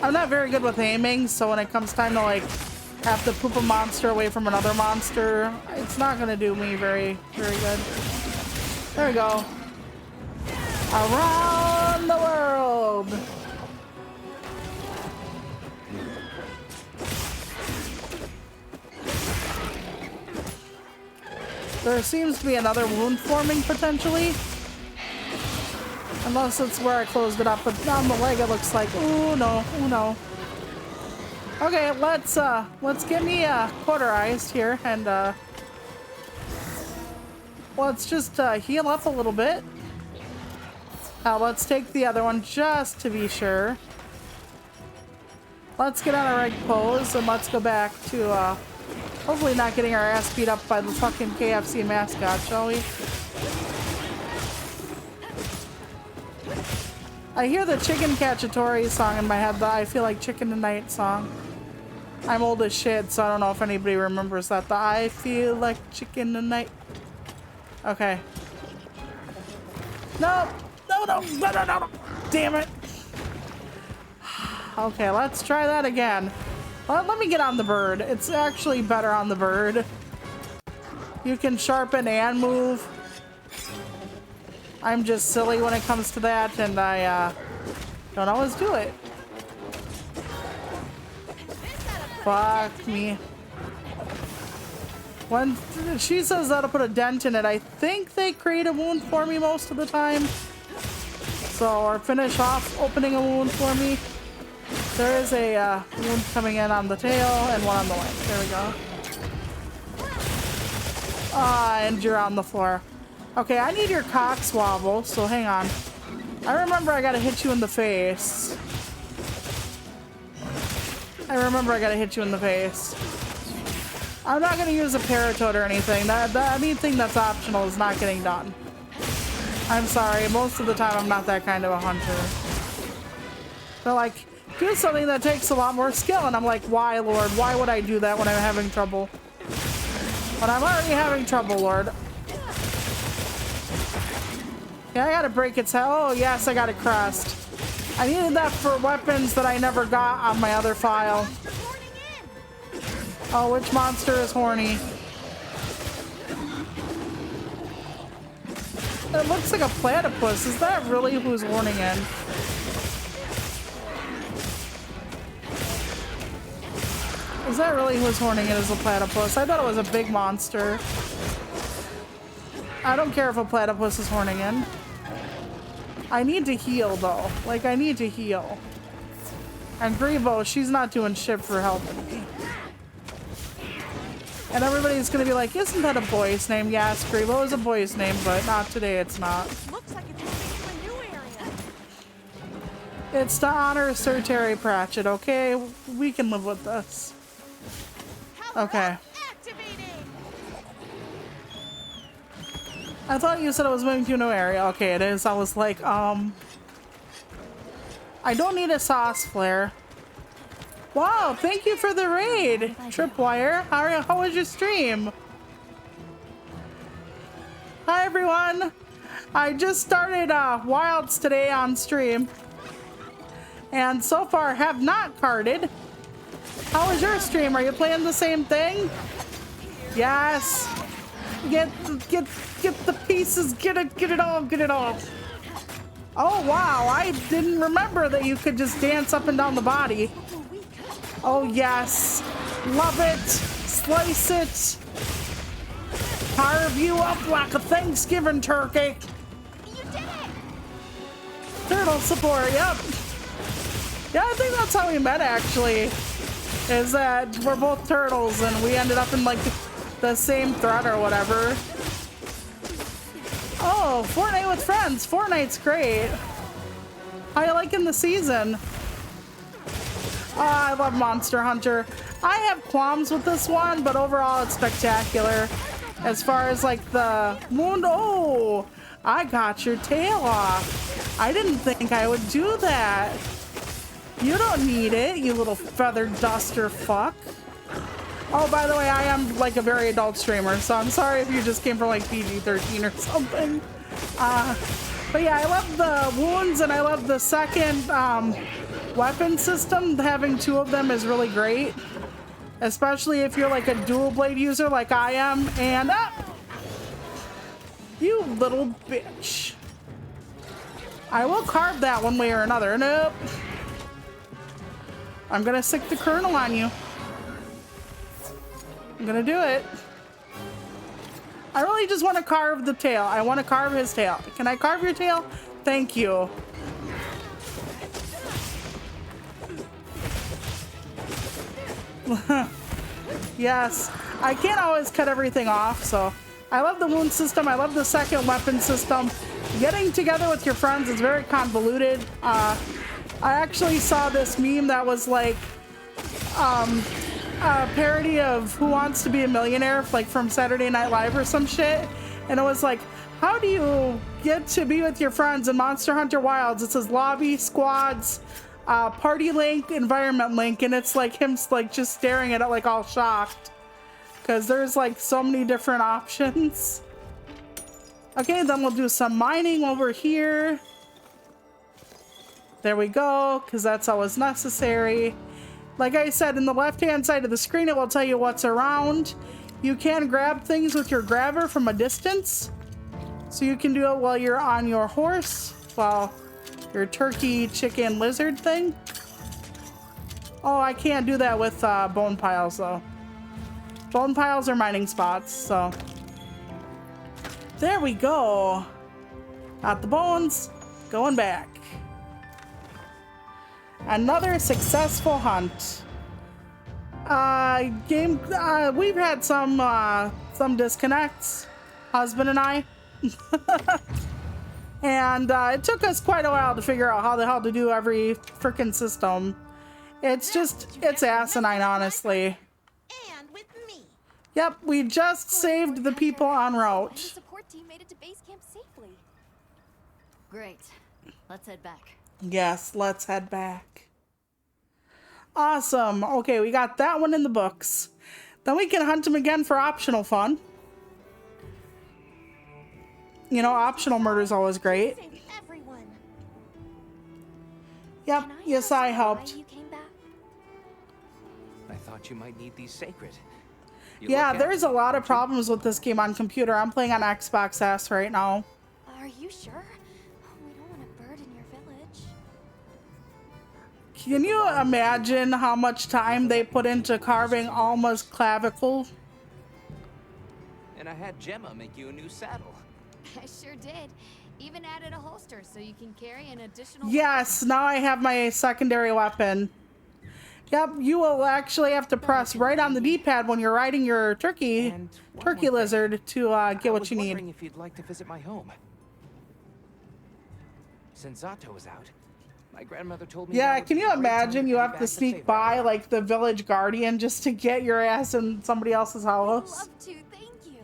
I'm not very good with aiming, so when it comes time to, like, have to poop a monster away from another monster, it's not gonna do me very good. There we go. Around the world! There seems to be another wound forming potentially. Unless it's where I closed it up, but on the leg it looks like, ooh no, ooh no. Okay, let's get me cauterized here and let's just heal up a little bit. Let's take the other one just to be sure. Let's get on a right pose and let's go back to hopefully not getting our ass beat up by the fucking KFC mascot, shall we? I hear the Chicken Cacciatore song in my head, the I Feel Like Chicken Tonight song. I'm old as shit, so I don't know if anybody remembers that. The I Feel Like Chicken Tonight. Okay. No! No, no, no, no, no! Damn it! Okay, let's try that again. Let me get on the bird. It's actually better on the bird. You can sharpen and move. I'm just silly when it comes to that, and I don't always do it. Fuck me. When she says that'll put a dent in it, I think they create a wound for me most of the time. So, or finish off opening a wound for me. There is a wound coming in on the tail and one on the leg. There we go. And you're on the floor. Okay, I need your cock swabble, so hang on. I remember I gotta hit you in the face. I'm not gonna use a paratoad or anything. Anything that's optional is not getting done. I'm sorry, most of the time I'm not that kind of a hunter. They're like, do something that takes a lot more skill, and I'm like, why, Lord? Why would I do that when I'm having trouble? When I'm already having trouble, Lord. Yeah, I gotta break its head. Oh, yes, I got it crushed. I needed that for weapons that I never got on my other file. Oh, which monster is horny? It looks like a platypus. Is that really who's horning in? Is that really who's horning in as a platypus? I thought it was a big monster. I don't care if a platypus is horning in. I need to heal, though. Like, I need to heal. And Grievo, she's not doing shit for helping me. And everybody's gonna be like, isn't that a boy's name? Yes, Grievo is a boy's name, but not today, it's not. Looks like it's moving to a new area. It's to honor Sir Terry Pratchett, okay? We can live with this. Okay. I thought you said it was moving to a new area. Okay, it is. I was like, I don't need a sauce flare. Wow, thank you for the raid, Tripwire. How was your stream? Hi, everyone. I just started Wilds today on stream. And so far have not carded. How was your stream? Are you playing the same thing? Yes. Get the pieces. Get it all. Oh wow, I didn't remember that you could just dance up and down the body. Oh yes. Love it. Slice it. Carve you up like a Thanksgiving turkey. You did it. Turtle support, yep. Yeah, I think that's how we met actually. Is that we're both turtles and we ended up in like the same thread or whatever. Oh, Fortnite with friends. Fortnite's great. How you liking the season? Oh, I love Monster Hunter. I have qualms with this one, but overall it's spectacular. As far as like the wound, oh, I got your tail off. I didn't think I would do that. You don't need it, you little feather duster fuck. Oh, by the way, I am like a very adult streamer, so I'm sorry if you just came from like PG-13 or something. But yeah, I love the wounds and I love the second weapon system. Having two of them is really great. Especially if you're like a dual blade user like I am. And you little bitch. I will carve that one way or another. Nope. I'm gonna stick the kernel on you. I'm gonna do it. I really just want to carve the tail. I want to carve his tail. Can I carve your tail? Thank you. Yes, I can't always cut everything off, so I love the wound system. I love the second weapon system. Getting together with your friends is very convoluted. I actually saw this meme that was like a parody of Who Wants to Be a Millionaire, like from Saturday Night Live or some shit, and it was like, how do you get to be with your friends in Monster Hunter Wilds? It says lobby, squads, party link, environment link, and it's like him like just staring at it like all shocked because there's like so many different options. Okay, then we'll do some mining over here. There we go, because that's always necessary. Like I said, in the left-hand side of the screen, it will tell you what's around. You can grab things with your grabber from a distance. So you can do it while you're on your horse, while your turkey, chicken, lizard thing. Oh, I can't do that with bone piles, though. Bone piles are mining spots, so. There we go. Got the bones, going back. Another successful hunt. We've had some disconnects, husband and I. And it took us quite a while to figure out how the hell to do every freaking system. It's asinine, honestly. And with me. Yep, we just saved the people en route. The support team made it to base camp safely. Great. Let's head back. Yes, let's head back. Awesome. Okay, we got that one in the books. Then we can hunt him again for optional fun. You know, optional murder is always great. Everyone. Yep, yes, I helped. You came back? I thought you might need these sacred. Yeah, there's a lot of problems with this game on computer. I'm playing on Xbox S right now. Are you sure? We don't want to burden your village. Can you imagine how much time they put into carving Alma's clavicle? And I had Gemma make you a new saddle. I sure did. Even added a holster so you can carry an additional Yes, now I have my secondary weapon. Yep, you will actually have to press right on the D-pad when you're riding your turkey lizard to get what you I was wondering need. if you'd like to visit my home. Since Zato is out, my grandmother told me. Yeah, can you imagine you have to sneak by like the village guardian just to get your ass in somebody else's house? Love to, thank you.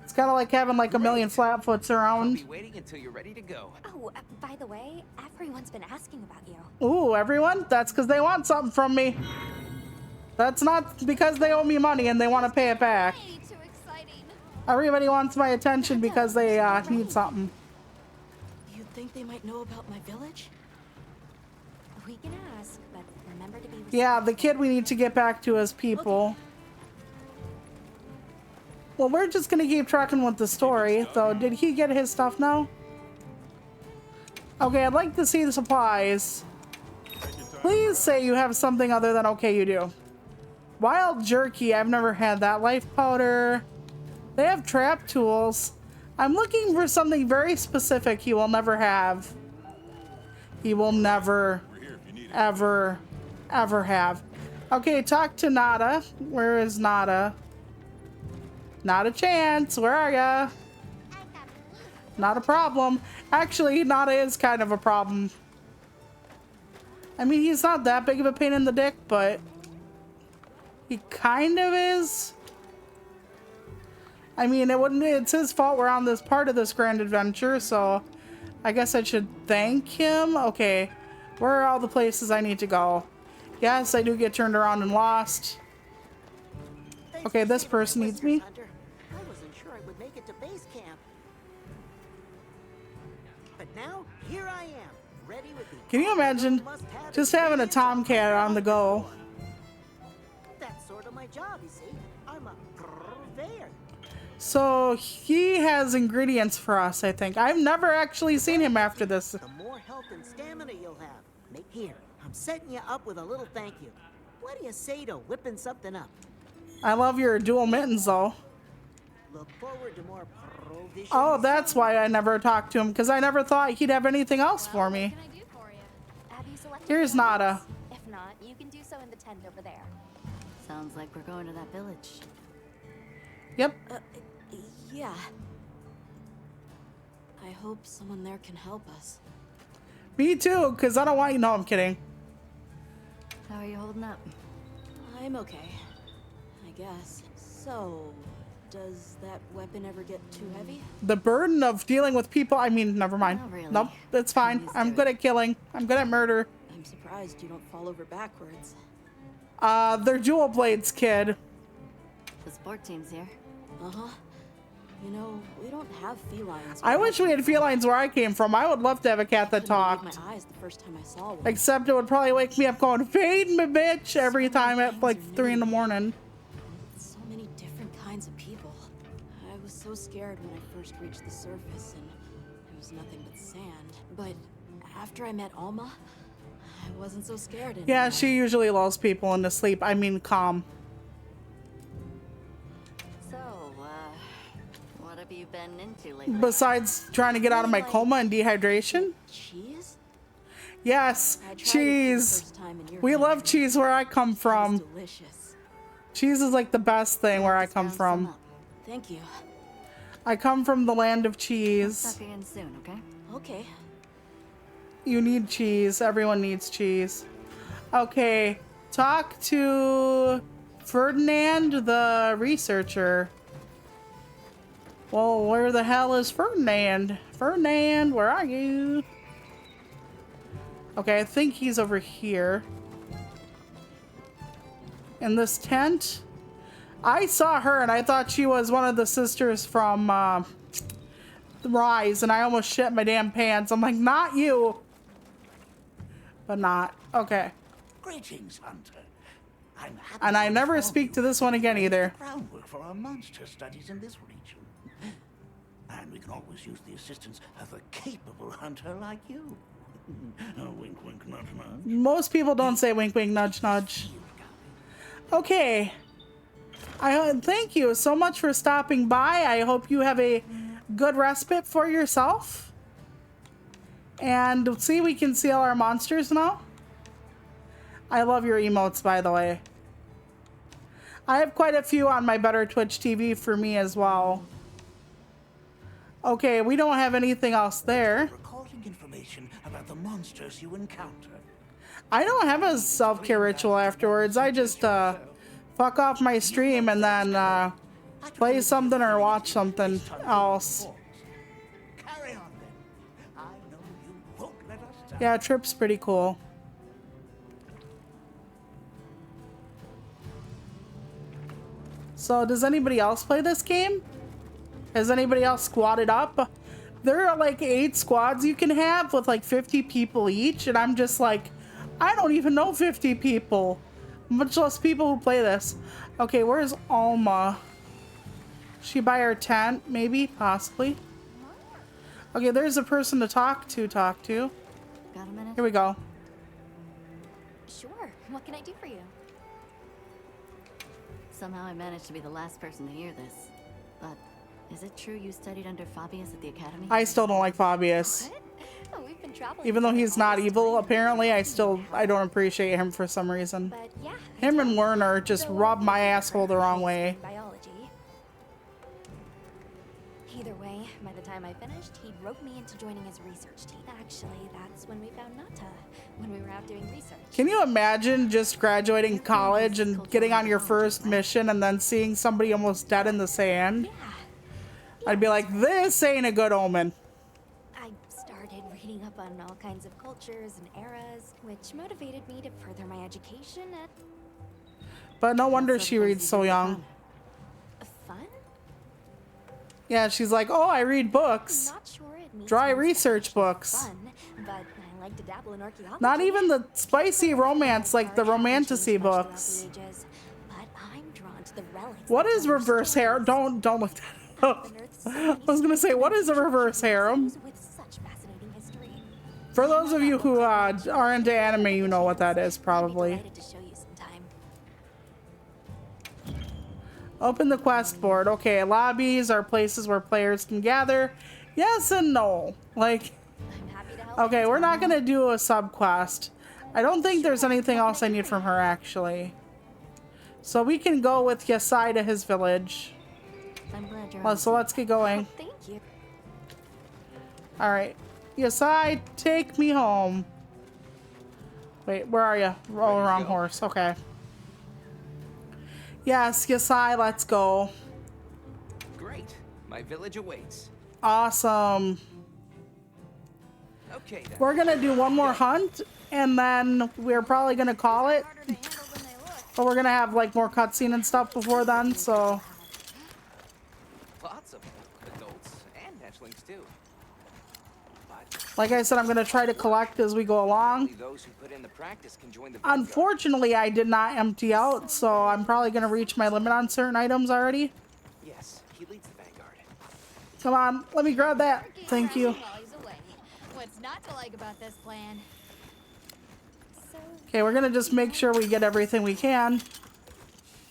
It's kind of like having like a million flatfoots I'll around. be waiting until you're ready to go. Oh, by the way, everyone's been asking about you. Ooh, everyone? That's because they want something from me. That's not because they owe me money and they want to pay it back. Way too exciting. Everybody wants my attention because they need something. You think they might know about my village? We can ask, but remember to be Yeah, the kid we need to get back to as people. Well, we're just gonna keep trucking with the story, though. Did he get his stuff now? Okay, I'd like to see the supplies. Please say you have something other than okay, you do. Wild jerky, I've never had that. Life powder. They have trap tools. I'm looking for something very specific he will never have. He will never, ever, ever have. Okay, talk to Nada. Where is Nada? Not a chance. Where are ya? Not a problem. Actually, Nada is kind of a problem. I mean, he's not that big of a pain in the dick, but he kind of is. I mean, it's his fault we're on this part of this grand adventure, so I guess I should thank him. Okay, where are all the places I need to go? Yes, I do get turned around and lost. Okay, this person needs me. I wasn't sure I would make it to base camp. But now, here I am, ready with the Can you imagine just having a Tomcat on the go? That's sort of my job, you see. I'm a purveyor. So he has ingredients for us, I think. I've never actually seen him after this. The more health and stamina you'll have. Here, I'm setting you up with a little thank you. What do you say to whipping something up? I love your dual mittens, though. Look forward to more provisions. Oh, that's why I never talked to him, because I never thought he'd have anything else for me. Have you selected Here's your house? Nada. If not, you can do so in the tent over there. Sounds like we're going to that village. Yep. Yeah. I hope someone there can help us. Me too, because I don't want you. No, I'm kidding. How are you holding up? I'm okay, I guess. So, does that weapon ever get too heavy? The burden of dealing with people. I mean, never mind. Not really. Nope, it's fine. I'm good at killing. I'm good at murder. I'm surprised you don't fall over backwards. They're jewel blades, kid. The sport team's here. Uh-huh. You know, we don't have felines. I wish we had felines where I came from. I would love to have a cat that talked. My eyes the first time I saw one. Except it would probably wake me up going, feed me, bitch, every time at like 3 in the morning. So many different kinds of people. I was so scared when I first reached the surface and it was nothing but sand. But after I met Alma, I wasn't so scared anymore. Yeah, she usually lulls people into sleep. I mean, calm. So, what have you been into lately? Besides trying to get out of my coma and dehydration? Cheese? Yes, I tried it cheese. for the first time in your We country. love cheese where I come from. Delicious. Cheese is like the best thing where I come from. Thank you. I come from the land of Stop cheese. in soon, okay? Okay. You need cheese. Everyone needs cheese. Okay, talk to Ferdinand, the researcher. Well, where the hell is Ferdinand? Ferdinand, where are you? Okay, I think he's over here. In this tent? I saw her and I thought she was one of the sisters from Rise, and I almost shit my damn pants. I'm like, not you. But not. Okay. Greetings, Hunter. I'm happy And I to never inform speak to this one again either. groundwork for our monster studies in this region. And we can always use the assistance of a capable hunter like you. Wink, wink, nudge, nudge. Most people don't say wink, wink, nudge, nudge. Okay. Thank you so much for stopping by. I hope you have a good respite for yourself. And see, we can see all our monsters now. I love your emotes, by the way. I have quite a few on my Better Twitch TV for me as well. Okay, we don't have anything else there. Recording information about the monsters you encounter. I don't have a self-care ritual afterwards. I just fuck off my stream and then play something or watch something else. Carry on then. I know you won't let us down. Yeah, Trip's pretty cool. So does anybody else play this game? Has anybody else squatted up? There are like 8 squads you can have with like 50 people each, and I'm just like, I don't even know 50 people, much less people who play this. Okay, where's Alma? She by her tent, maybe, possibly. Okay, there's a person to talk to. Got a minute? Here we go. Sure. What can I do for you? Somehow I managed to be the last person to hear this. But is it true you studied under Fabius at the academy? I still don't like Fabius. Oh, we've been traveling. Even though he's not evil, apparently, I don't appreciate him for some reason. But yeah. Him and Werner just rub my asshole the wrong way. Biology. Either way, by the time I finished, he roped me into joining his research team. Actually, that's when we found Nata, when we were out doing research. Can you imagine just graduating college and getting on your first mission and then seeing somebody almost dead in the sand? I'd be like, this ain't a good omen. I started reading up on all kinds of cultures and eras, which motivated me to further my education and... But no wonder she reads so young. Fun? Yeah, she's like, oh, I read books. I'm not sure it means Dry most research books. fun, but I like to dabble in archaeology. Not even the spicy romance, like the romantasy books. But I'm drawn to the relics. What is reverse harem? Don't look that up. I was gonna say, what is a reverse harem? With such fascinating history. For those of you who are into anime, you know what that is probably. Delighted to show you sometime. Open the quest board. Okay, lobbies are places where players can gather. Yes and no. Like, okay, we're not gonna do a sub quest. I don't think there's anything else I need from her actually. So we can go with Yasai to his village. I'm glad you're Well, so let's get going. Thank you. All right, Yasai, take me home. Wait, where are you? Oh, wrong horse. Okay. Yes, Yasai, let's go. Great. My village awaits. Awesome. Okay then. We're gonna do one more hunt, and then we're probably gonna call it. But we're gonna have like more cutscene and stuff before then, so. Lots of adults and hatchlings too. But Like I said, I'm gonna try to collect as we go along. only those who put in the practice can join the vanguard. Unfortunately, I did not empty out, so I'm probably gonna reach my limit on certain items already. Yes, he leads the vanguard. Come on, let me grab that. Thank you. While he's away. What's not to like about this plan? Okay, we're gonna just make sure we get everything we can.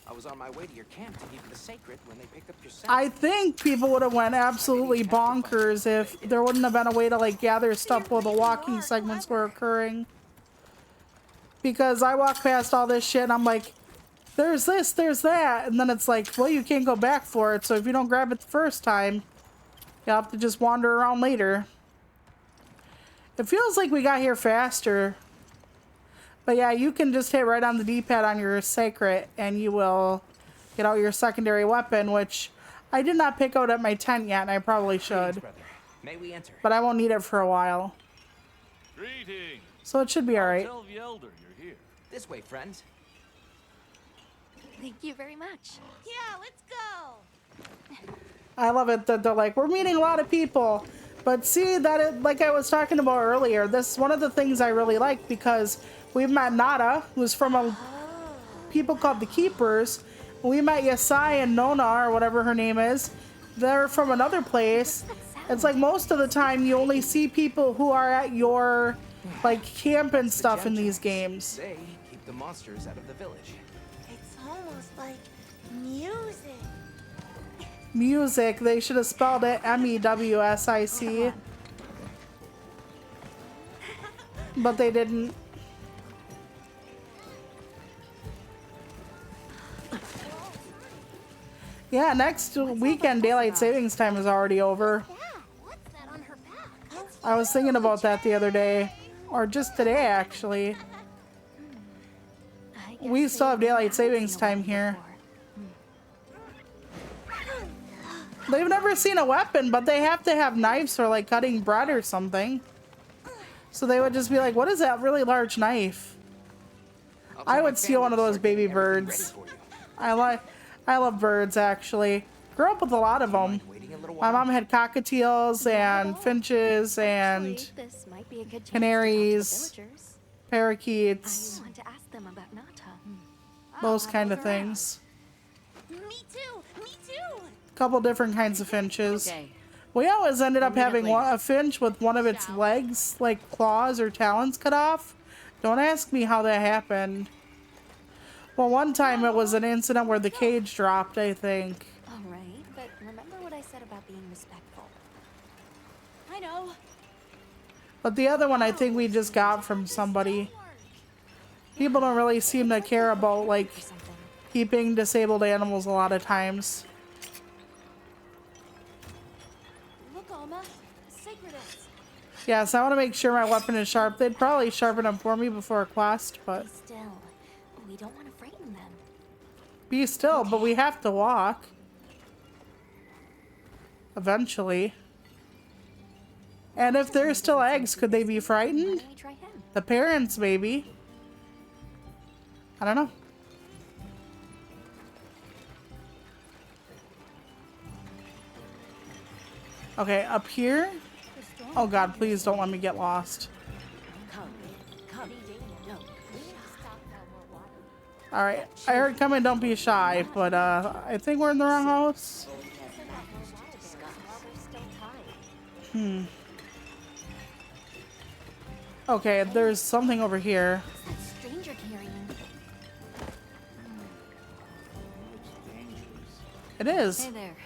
I was on my way to your camp to keep the sacred when they picked up your scent. I think people would have went absolutely bonkers if there wouldn't have been a way to like gather stuff while the walking segments were occurring. Because I walk past all this shit and I'm like, there's this, there's that, and then it's like, well, you can't go back for it, so if you don't grab it the first time, you'll have to just wander around later. It feels like we got here faster. But yeah, you can just hit right on the D-pad on your sacred and you will get out your secondary weapon, which I did not pick out at my tent yet, and I probably should. May we enter? But I won't need it for a while. Greetings. So it should be alright. Tell the elder you're here. This way, friends. Thank you very much. Yeah, let's go. I love it that they're like, we're meeting a lot of people. But see, like I was talking about earlier, this is one of the things I really like because we've met Nada, who's from a people called the Keepers. We met Yasai and Nona, or whatever her name is. They're from another place. It's like most of the time you only see people who are at your like camp and stuff in these games. They keep the monsters out of the village. It's almost like music. Music, they should have spelled it M-E-W-S-I-C. But they didn't. Yeah, next weekend daylight savings time is already over. I was thinking about that the other day, or just today actually. We still have daylight savings time here. They've never seen a weapon, but they have to have knives for like cutting bread or something. So they would just be like, what is that really large knife? I would steal one of those baby birds. I love birds actually. Grew up with a lot of them. My mom had cockatiels and finches and This might be a good chance to talk to the canaries, villagers. parakeets, I want to ask them about Nata. those kind of things. Me too! Me too! Couple different kinds of finches. Okay. We always ended up We'll meet up having later. a finch with one of its legs, like claws or talons, cut off. Don't ask me how that happened. Well, one time it was an incident where the cage dropped, I think. All right, but remember what I said about being respectful. I know. But the other one I think we just got from somebody. People don't really seem to care about, like, keeping disabled animals a lot of times. Look, Alma. Sacredus. Yes, I want to make sure my weapon is sharp. They'd probably sharpen them for me before a quest, but... Still, we don't want to frighten them. Be still, but we have to walk. Eventually. And if there's still eggs, could they be frightened? We try him. The parents, maybe. I don't know. Okay, up here. Oh god, please don't let me get lost. Alright, I heard come in, don't be shy, but I think we're in the wrong house. Okay, there's something over here. That stranger carrying. It is. Hey there.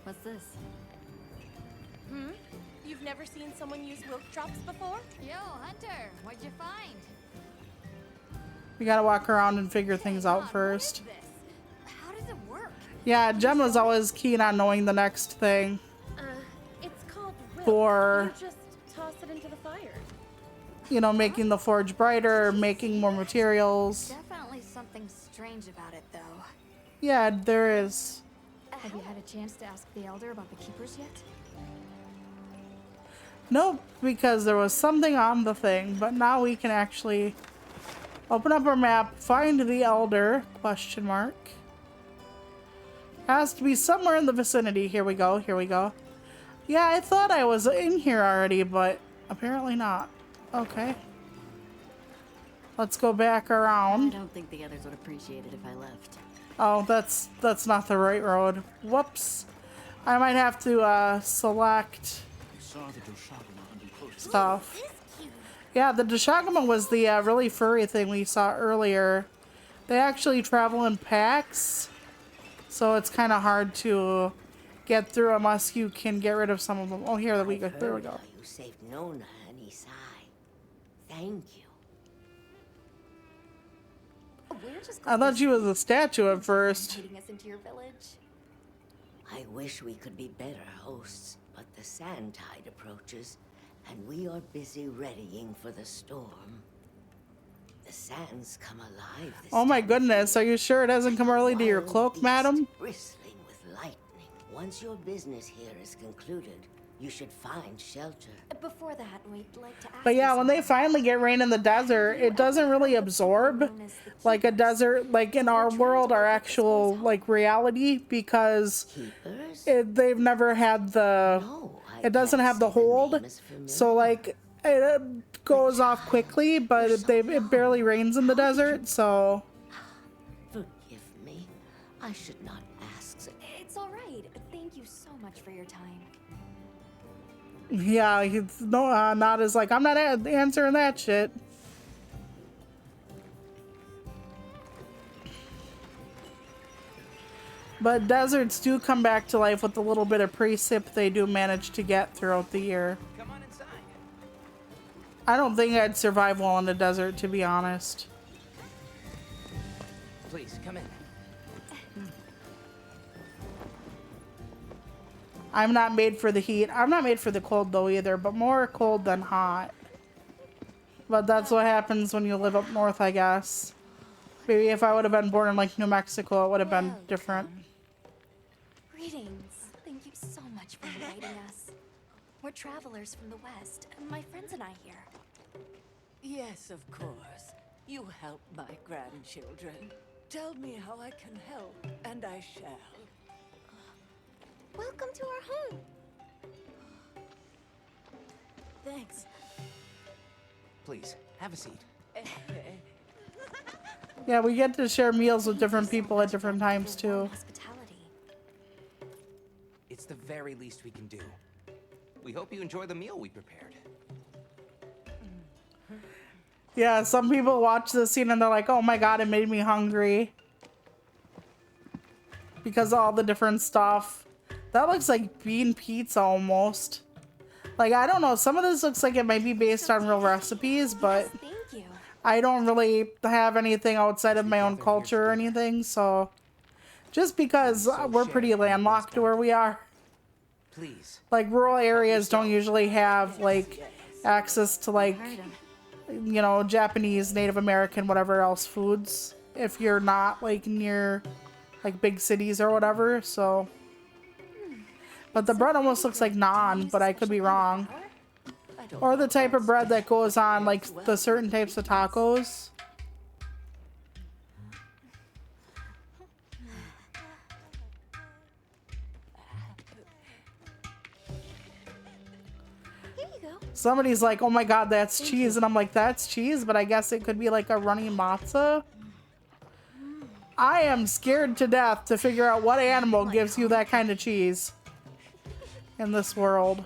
What's this? Hmm? You've never seen someone use milk drops before? Yo, Hunter, what'd you find? We gotta walk around and figure things out first. How does it work? Yeah, Jem was always keen on knowing the next thing. It's called Wilt. For- You just toss it into the fire. You know, making the forge brighter, making more materials. Definitely something strange about it, though. Yeah, there is. Have you had a chance to ask the Elder about the keepers yet? Nope, because there was something on the thing, but now we can actually open up our map, find the Elder, question mark. Has to be somewhere in the vicinity. Here we go, here we go. Yeah, I thought I was in here already, but apparently not. Okay. Let's go back I around. don't think the others would appreciate it if I left. Oh, that's not the right road. Whoops. I might have to select stuff. Yeah, the Deshagama was the really furry thing we saw earlier. They actually travel in packs, so it's kind of hard to get through unless you can get rid of some of them. Oh, here we go. There we go. You saved Nona and Isai. Thank you. We're just I thought she was a statue at first. inviting us into your village. I wish we could be better hosts, but the sand tide approaches, and we are busy readying for the storm. The sands come alive this Oh my time of goodness, are you sure it doesn't come early to your Wild cloak, beasts madam? bristling with lightning. Once your business here is concluded, you should find shelter. Before that, we'd like to ask But yeah, you when they something. finally get rain in the desert, it doesn't really absorb like a desert, like in our world, our actual like reality, because they've never had the, it doesn't have the hold, so like it goes off quickly, but it barely rains in the desert, so. Forgive me. I should not ask. It's all right. Thank you so much for your time. Yeah, he's no, not as like, I'm not answering that shit. But deserts do come back to life with a little bit of precip they do manage to get throughout the year. Come on inside. I don't think I'd survive well in the desert, to be honest. Please, come in. I'm not made for the heat. I'm not made for the cold though either, but more cold than hot. But that's what happens when you live up north, I guess. Maybe if I would have been born in like New Mexico, it would have been different. Greetings. Thank you so much for inviting us. We're travelers from the West, and my friends and I here. Yes, of course. You help my grandchildren. Tell me how I can help, and I shall. Welcome to our home. Thanks. Please, have a seat. Yeah, we get to share meals with different people at different times too. Hospitality. It's the very least we can do. We hope you enjoy the meal we prepared. Yeah, some people watch this scene and they're like, oh my god, it made me hungry. Because of all the different stuff. That looks like bean pizza almost. Like, I don't know, some of this looks like it might be based on real recipes, but I don't really have anything outside of my own culture or anything, so just because we're pretty landlocked to where we are. Please. Like, rural areas don't usually have, like, access to, like, you know, Japanese, Native American, whatever else foods if you're not, like, near, like, big cities or whatever, so. But the bread almost looks like naan, but I could be wrong. Or the type of bread that goes on, like, the certain types of tacos. Here you go. Somebody's like, oh my god, that's cheese. And I'm like, that's cheese, but I guess it could be like a runny matzo. I am scared to death to figure out what animal gives you that kind of cheese in this world.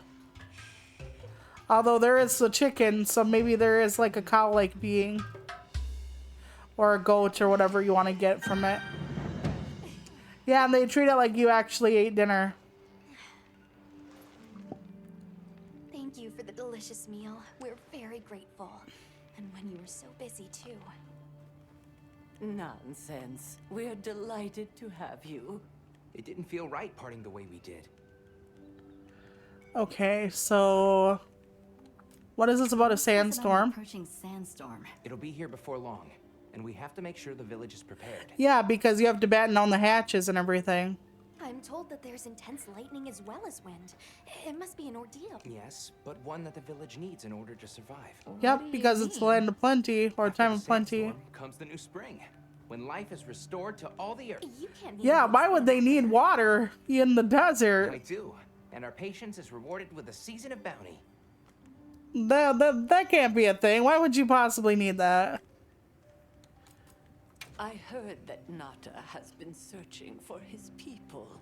Although there is a chicken, so maybe there is like a cow-like being. Or a goat or whatever you want to get from it. Yeah, and they treat it like you actually ate dinner. Thank you for the delicious meal. We're very grateful. And when you were so busy too. Nonsense. We're delighted to have you. It didn't feel right parting the way we did. Okay, so what is this about a sandstorm? Approaching sandstorm. It'll be here before long, and we have to make sure the village is prepared. Yeah, because you have to batten down the hatches and everything. I'm told that there's intense lightning as well as wind. It must be an ordeal. Yes, but one that the village needs in order to survive. Yep, because it's the land of plenty, or time of plenty. Comes the new spring, when life is restored to all the earth. You can't Yeah, why would they need water in the desert? I do, and our patience is rewarded with a season of bounty. That can't be a thing. Why would you possibly need that? I heard that Nata has been searching for his people.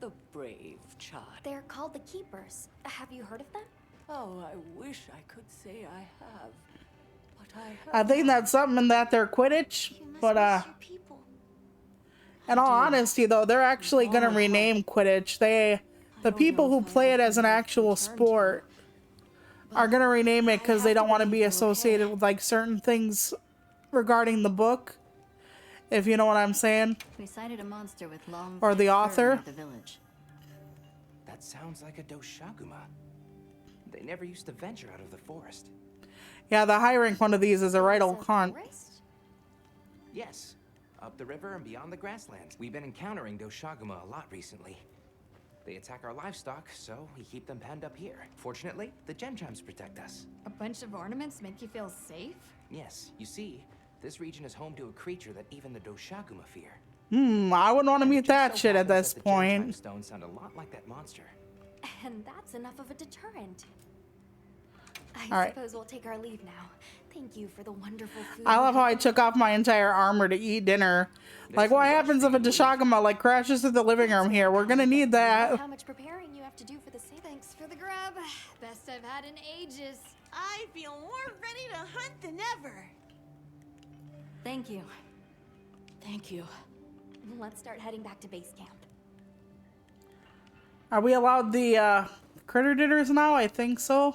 The brave child. They're called the Keepers. Have you heard of them? Oh, I wish I could say I have. But I think that's something in that they're Quidditch, but in all honesty though, they're actually gonna rename Quidditch. The people who play it as an actual sport are gonna rename it because they don't want to be associated with like certain things regarding the book. If you know what I'm saying. We sighted a monster with long or the author. At the village. That sounds like a Doshaguma. They never used to venture out of the forest. Yeah, the high rank one of these is a right old cunt. Yes, up the river and beyond the grasslands. We've been encountering Doshaguma a lot recently. They attack our livestock, so we keep them penned up here. Fortunately, the gem chimes protect us. A bunch of ornaments make you feel safe? Yes, you see, this region is home to a creature that even the Doshaguma fear. I wouldn't want to meet that shit at this point. The stones sound a lot like that monster. And that's enough of a deterrent. I All suppose we'll take our leave now. Thank you for the wonderful food. I love how I took off my entire armor to eat dinner. Like, what happens if a Doshaguma like crashes through the living room here? We're gonna need that. How much preparing you have to do for the sale. Thanks for the grub. Best I've had in ages. I feel more ready to hunt than ever. Thank you. Thank you. Let's start heading back to base camp. Are we allowed the critter dinners now? I think so.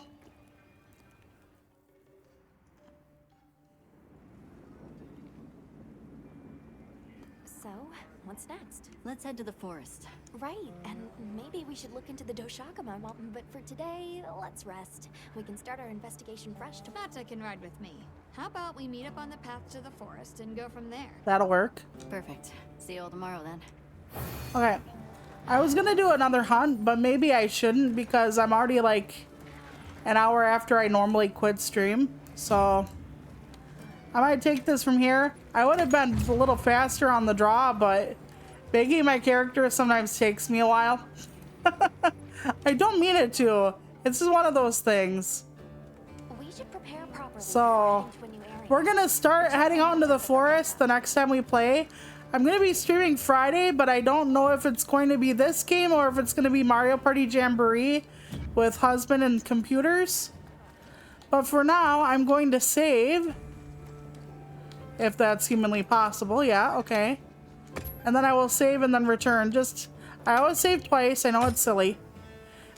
So, what's next? Let's head to the forest. Right, and maybe we should look into the Doshakama Mountain, but for today, let's rest. We can start our investigation fresh tomorrow. Mata can ride with me. How about we meet up on the path to the forest and go from there? That'll work. Perfect. See you all tomorrow then. Okay. I was gonna do another hunt, but maybe I shouldn't because I'm already like an hour after I normally quit stream. So I might take this from here. I would have been a little faster on the draw, but making my character sometimes takes me a while. I don't mean it to. It's just one of those things. We should prepare properly. So we're gonna start heading out into the forest the next time we play. I'm gonna be streaming Friday, but I don't know if it's going to be this game or if it's gonna be Mario Party Jamboree with husband and computers. But for now, I'm going to save. If that's humanly possible, yeah, okay. And then I will save and then return. I always save twice, I know it's silly.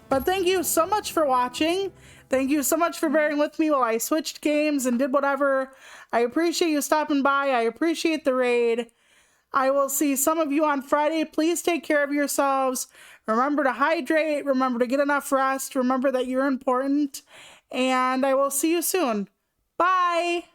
But thank you so much for watching. Thank you so much for bearing with me while I switched games and did whatever. I appreciate you stopping by. I appreciate the raid. I will see some of you on Friday. Please take care of yourselves. Remember to hydrate. Remember to get enough rest. Remember that you're important. And I will see you soon. Bye.